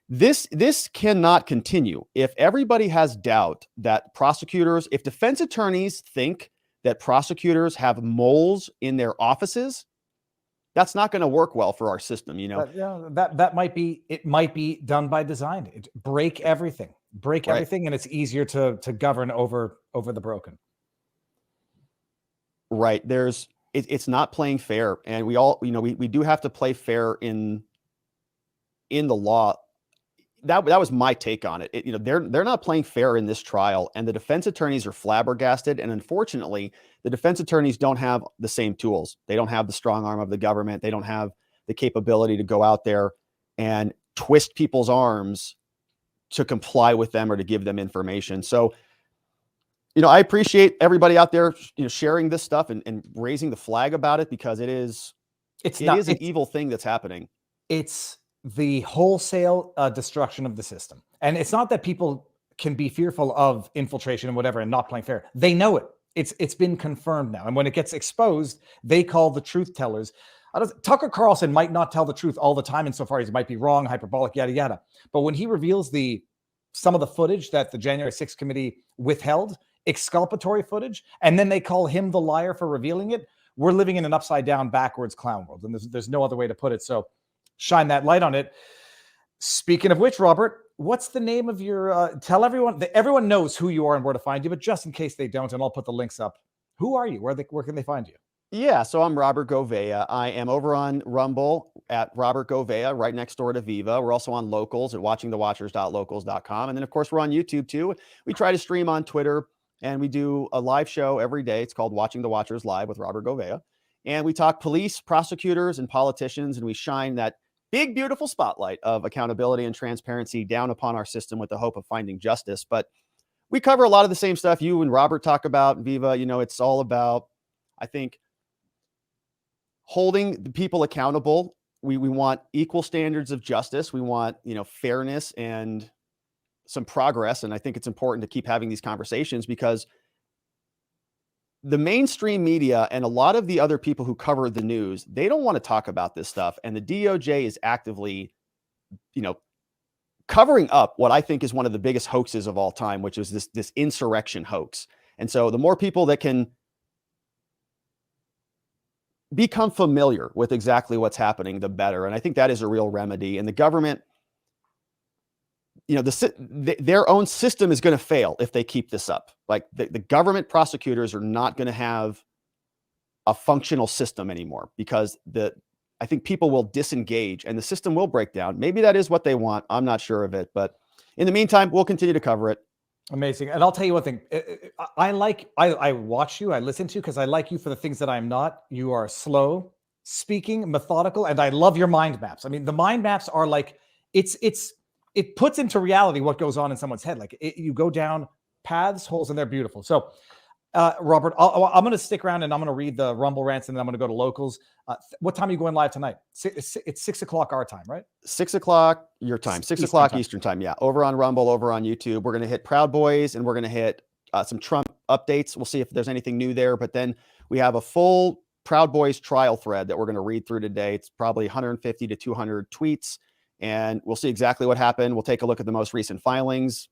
this cannot continue. If everybody has doubt that prosecutors, if defense attorneys think that prosecutors have moles in their offices, that's not going to work well for our system. That might be done by design. Break everything, and it's easier to govern over the broken. Right. It's not playing fair. And we all, we do have to play fair in the law. That was my take on it. They're not playing fair in this trial, and the defense attorneys are flabbergasted. And unfortunately, the defense attorneys don't have the same tools. They don't have the strong arm of the government. They don't have the capability to go out there and twist people's arms to comply with them or to give them information. So, I appreciate everybody out there, sharing this stuff and raising the flag about it, because it is an evil thing that's happening. It's the wholesale destruction of the system. And it's not that people can be fearful of infiltration and whatever and not playing fair. They know it. It's been confirmed now. And when it gets exposed, they call the truth tellers. Tucker Carlson might not tell the truth all the time insofar as he might be wrong, hyperbolic, yada, yada. But when he reveals some of the footage that the January 6th committee withheld, exculpatory footage, and then they call him the liar for revealing it, we're living in an upside down, backwards clown world. And there's no other way to put it. So shine that light on it. Speaking of which, Robert, what's the name of your, tell everyone, everyone knows who you are and where to find you, but just in case they don't, and I'll put the links up. Who are you? Where can they find you? Yeah, so I'm Robert Gouveia. I am over on Rumble at Robert Gouveia, right next door to Viva. We're also on Locals at watchingthewatchers.locals.com. And then, of course, we're on YouTube too. We try to stream on Twitter, and we do a live show every day. It's called Watching the Watchers Live with Robert Gouveia. And we talk police, prosecutors, and politicians, and we shine that big, beautiful spotlight of accountability and transparency down upon our system with the hope of finding justice. But we cover a lot of the same stuff you and Robert talk about, Viva. You know, it's all about, I think, holding the people accountable. We want equal standards of justice. We want, fairness and some progress. And I think it's important to keep having these conversations because the mainstream media and a lot of the other people who cover the news, they don't want to talk about this stuff. And the DOJ is actively, covering up what I think is one of the biggest hoaxes of all time, which is this insurrection hoax. And so the more people that can become familiar with exactly what's happening, the better. And I think that is a real remedy. And the government, their own system is going to fail if they keep this up. Like the government prosecutors are not going to have a functional system anymore because I think people will disengage and the system will break down. Maybe that is what they want. I'm not sure of it, but in the meantime, we'll continue to cover it. Amazing. And I'll tell you one thing. I watch you, I listen to you because I like you for the things that I'm not. You are slow speaking, methodical, and I love your mind maps. I mean, the mind maps are like, it puts into reality what goes on in someone's head. Like you go down paths, holes, and they're beautiful. So Robert, I'm going to stick around and I'm going to read the Rumble rants and then I'm going to go to Locals. What time are you going live tonight? It's 6 o'clock our time, right? 6 o'clock your time, 6 o'clock Eastern time. Yeah. Over on Rumble, over on YouTube. We're going to hit Proud Boys and we're going to hit some Trump updates. We'll see if there's anything new there. But then we have a full Proud Boys trial thread that we're going to read through today. It's probably 150 to 200 tweets. And we'll see exactly what happened. We'll take a look at the most recent filings,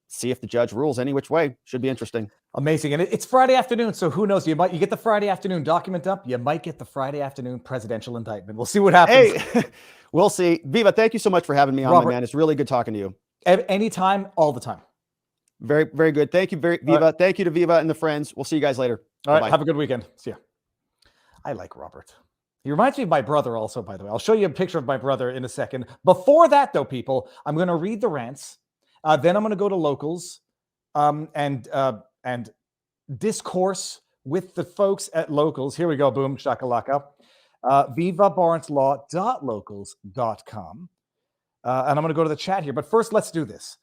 see if the judge rules any which way. Should be interesting. Amazing. And it's Friday afternoon, so who knows? You get the Friday afternoon document up. You might get the Friday afternoon presidential indictment. We'll see what happens. Hey, we'll see. Viva, thank you so much for having me on, Robert, my man. It's really good talking to you. Anytime, all the time. Very, very good. Thank you, Viva. Right. Thank you to Viva and the friends. We'll see you guys later. All right. Have a good weekend. See ya. I like Robert. He reminds me of my brother also, by the way. I'll show you a picture of my brother in a second. Before that, though, people, I'm going to read the rants. Then I'm going to go to Locals and discourse with the folks at Locals. Here we go. Boom, shakalaka. vivabarneslaw.locals.com. And I'm going to go to the chat here. But first, let's do this.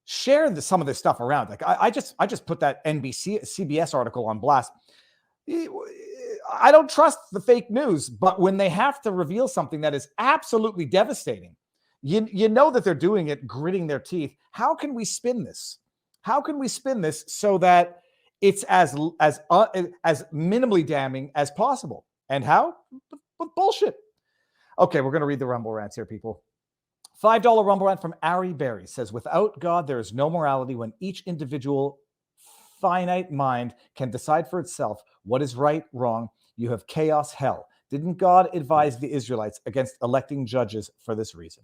Share some of this stuff around. Like I just put that CBS article on blast. I don't trust the fake news, but when they have to reveal something that is absolutely devastating, you know that they're doing it, gritting their teeth. How can we spin this? How can we spin this so that it's as minimally damning as possible? And how? With bullshit. Okay, we're going to read the Rumble rants here, people. $5 Rumble rant from Ari Berry says, without God, there is no morality when each individual finite mind can decide for itself what is right, wrong. You have chaos, hell. Didn't God advise the Israelites against electing judges for this reason?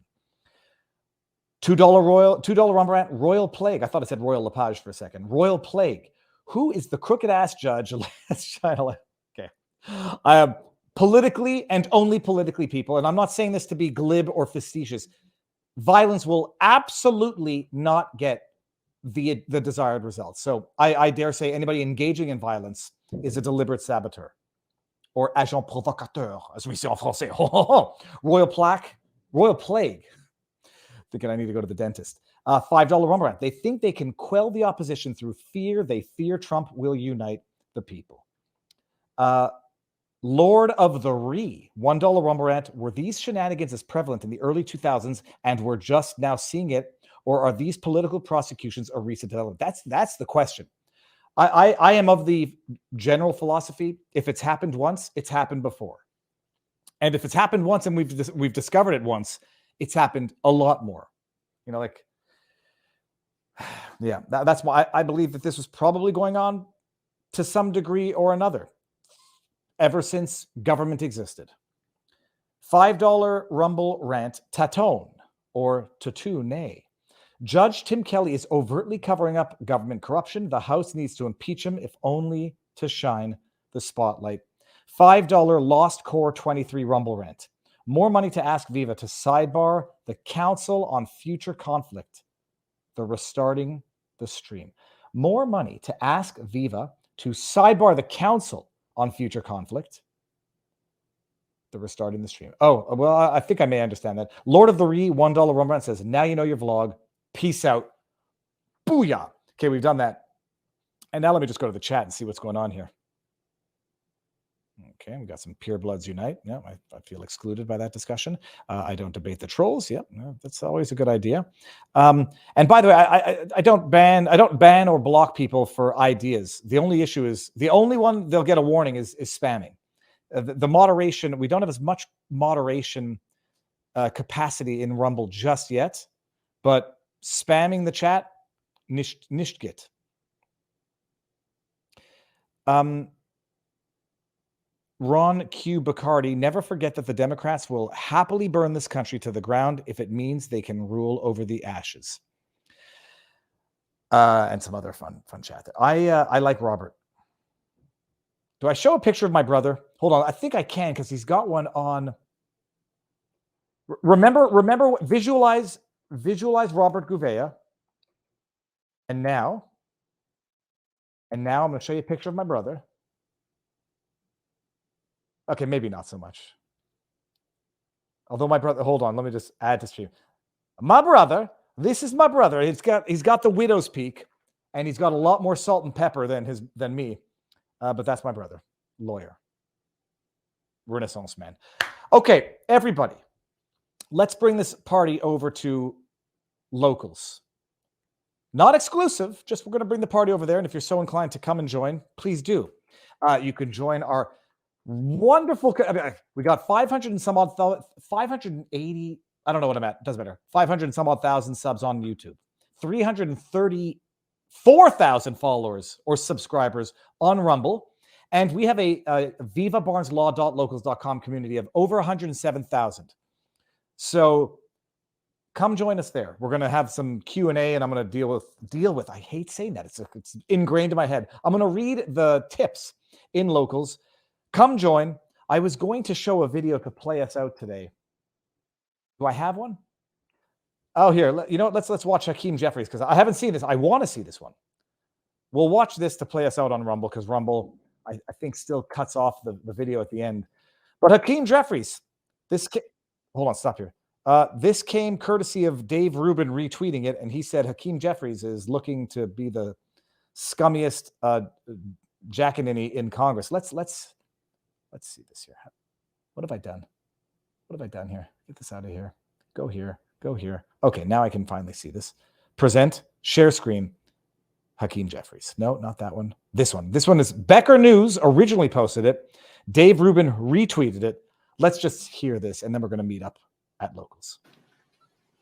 $2 Rumble rant, Royal Plague. I thought it said Royal Lepage for a second. Royal Plague. Who is the crooked ass judge? Okay. Politically and only politically, people, and I'm not saying this to be glib or facetious, violence will absolutely not get the desired results. So I dare say anybody engaging in violence is a deliberate saboteur or agent provocateur, as we say en français. Royal Plague. Thinking I need to go to the dentist. $5 Rumble rant. They think they can quell the opposition through fear. They fear Trump will unite the people. Lord of the $1 Rumble rant. Were these shenanigans as prevalent in the early 2000s and we're just now seeing it? Or are these political prosecutions a recent development? That's the question. I am of the general philosophy, if it's happened once, it's happened before. And if it's happened once and we've discovered it once, it's happened a lot more. Yeah, that's why I believe that this was probably going on to some degree or another ever since government existed. $5 Rumble rant, Tatone or Tatune. Judge Tim Kelly is overtly covering up government corruption. The House needs to impeach him, if only to shine the spotlight. $5 Lost Core 23 Rumble rant. More money to ask Viva to sidebar the council on future conflict. They're restarting the stream. More money to ask Viva to sidebar the council on future conflict. They're restarting the stream. Oh, well, I think I may understand that. Lord of the Re, $1 Rumble rant says, now you know your vlog. Peace out. Booyah. Okay, we've done that. And now let me just go to the chat and see what's going on here. Okay, we got some Pure Bloods Unite. Yeah, I feel excluded by that discussion. I don't debate the trolls. Yep, no, that's always a good idea. And by the way, I don't ban or block people for ideas. The only issue is the only one they'll get a warning is spamming. The moderation, we don't have as much moderation capacity in Rumble just yet, but spamming the chat, nicht geht. Ron Q. Bacardi, never forget that the Democrats will happily burn this country to the ground if it means they can rule over the ashes. And some other fun chat there. I like Robert. Do I show a picture of my brother? Hold on. I think I can because he's got one on. Remember, visualize Robert Gouveia. And now I'm going to show you a picture of my brother. Okay, maybe not so much. Although my brother, hold on, let me just add to stream. My brother, this is my brother. He's got the widow's peak, and he's got a lot more salt and pepper than me. But that's my brother, lawyer, Renaissance man. Okay, everybody, let's bring this party over to locals. Not exclusive, just we're going to bring the party over there. And if you're so inclined to come and join, please do. You can join our wonderful. We got 500 and some odd, 580. I don't know what I'm at. Doesn't matter. 500 and some odd thousand subs on YouTube. 334,000 followers or subscribers on Rumble. And we have a vivabarneslaw.locals.com community of over 107,000. So come join us there. We're going to have some Q&A, and I'm going to deal with. I hate saying that. It's ingrained in my head. I'm going to read the tips in locals. Come join. I was going to show a video to play us out today. Do I have one? Oh, here. You know what? Let's watch Hakeem Jeffries because I haven't seen this. I want to see this one. We'll watch this to play us out on Rumble because Rumble, I think, still cuts off the video at the end. But Hakeem Jeffries, hold on, stop here. This came courtesy of Dave Rubin retweeting it, and he said Hakeem Jeffries is looking to be the scummiest jackanini in Congress. Let's see this here. What have I done? What have I done here? Get this out of here. Go here. Go here. Okay, now I can finally see this. Present, share screen. Hakeem Jeffries. No, not that one. This one. This one is Becker News originally posted it. Dave Rubin retweeted it. Let's just hear this, and then we're going to meet up at locals.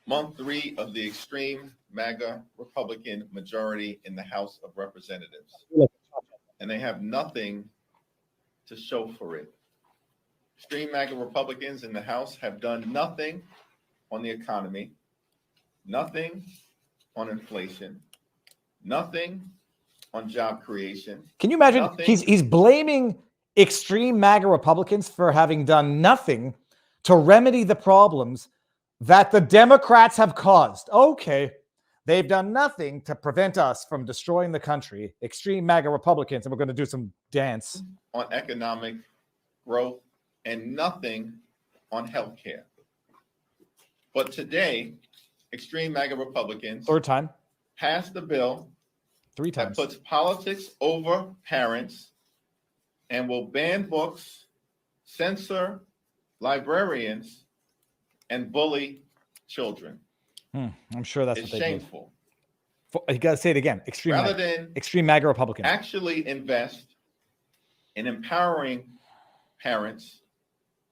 Month 3 of the extreme MAGA Republican majority in the House of Representatives. And they have nothing to show for it. Extreme MAGA Republicans in the House have done nothing on the economy, nothing on inflation, nothing on job creation. Can you imagine? He's blaming extreme MAGA Republicans for having done nothing to remedy the problems that the Democrats have caused. Okay, they've done nothing to prevent us from destroying the country. Extreme MAGA Republicans, and we're going to do some dance. On economic growth and nothing on health care. But today, extreme MAGA Republicans third time passed a bill 3 times that puts politics over parents and will ban books, censor librarians, and bully children. I'm sure that's it's what they shameful. Do. You got to say it again. Extreme MAGA Republicans actually invest in empowering parents,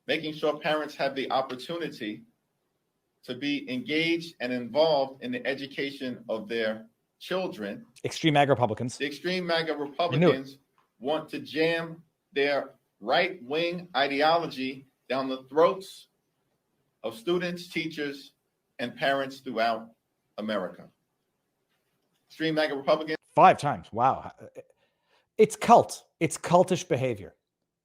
making sure parents have the opportunity to be engaged and involved in the education of their children. Extreme MAGA Republicans. The extreme MAGA Republicans want to jam their right-wing ideology down the throats of students, teachers, and parents throughout America. Extreme MAGA Republicans. 5 times. Wow. It's cult. It's cultish behavior.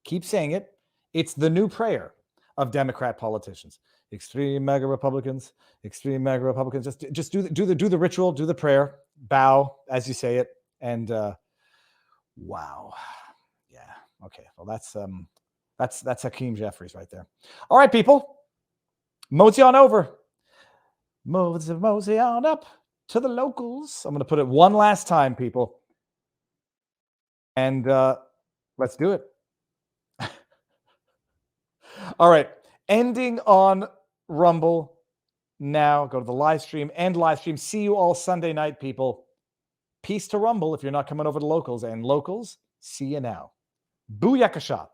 Keep saying it. It's the new prayer of Democrat politicians. Extreme MAGA Republicans, extreme MAGA Republicans. Just do the ritual, do the prayer, bow as you say it, and wow, yeah, okay. Well, that's Hakeem Jeffries right there. All right, people, mosey on over. Mosey on up to the locals. I'm going to put it one last time, people, and let's do it. All right, ending on Rumble now. Go to the live stream, end live stream. See you all Sunday night, people. Peace to Rumble if you're not coming over to locals, and locals, see you now. Booyakasha.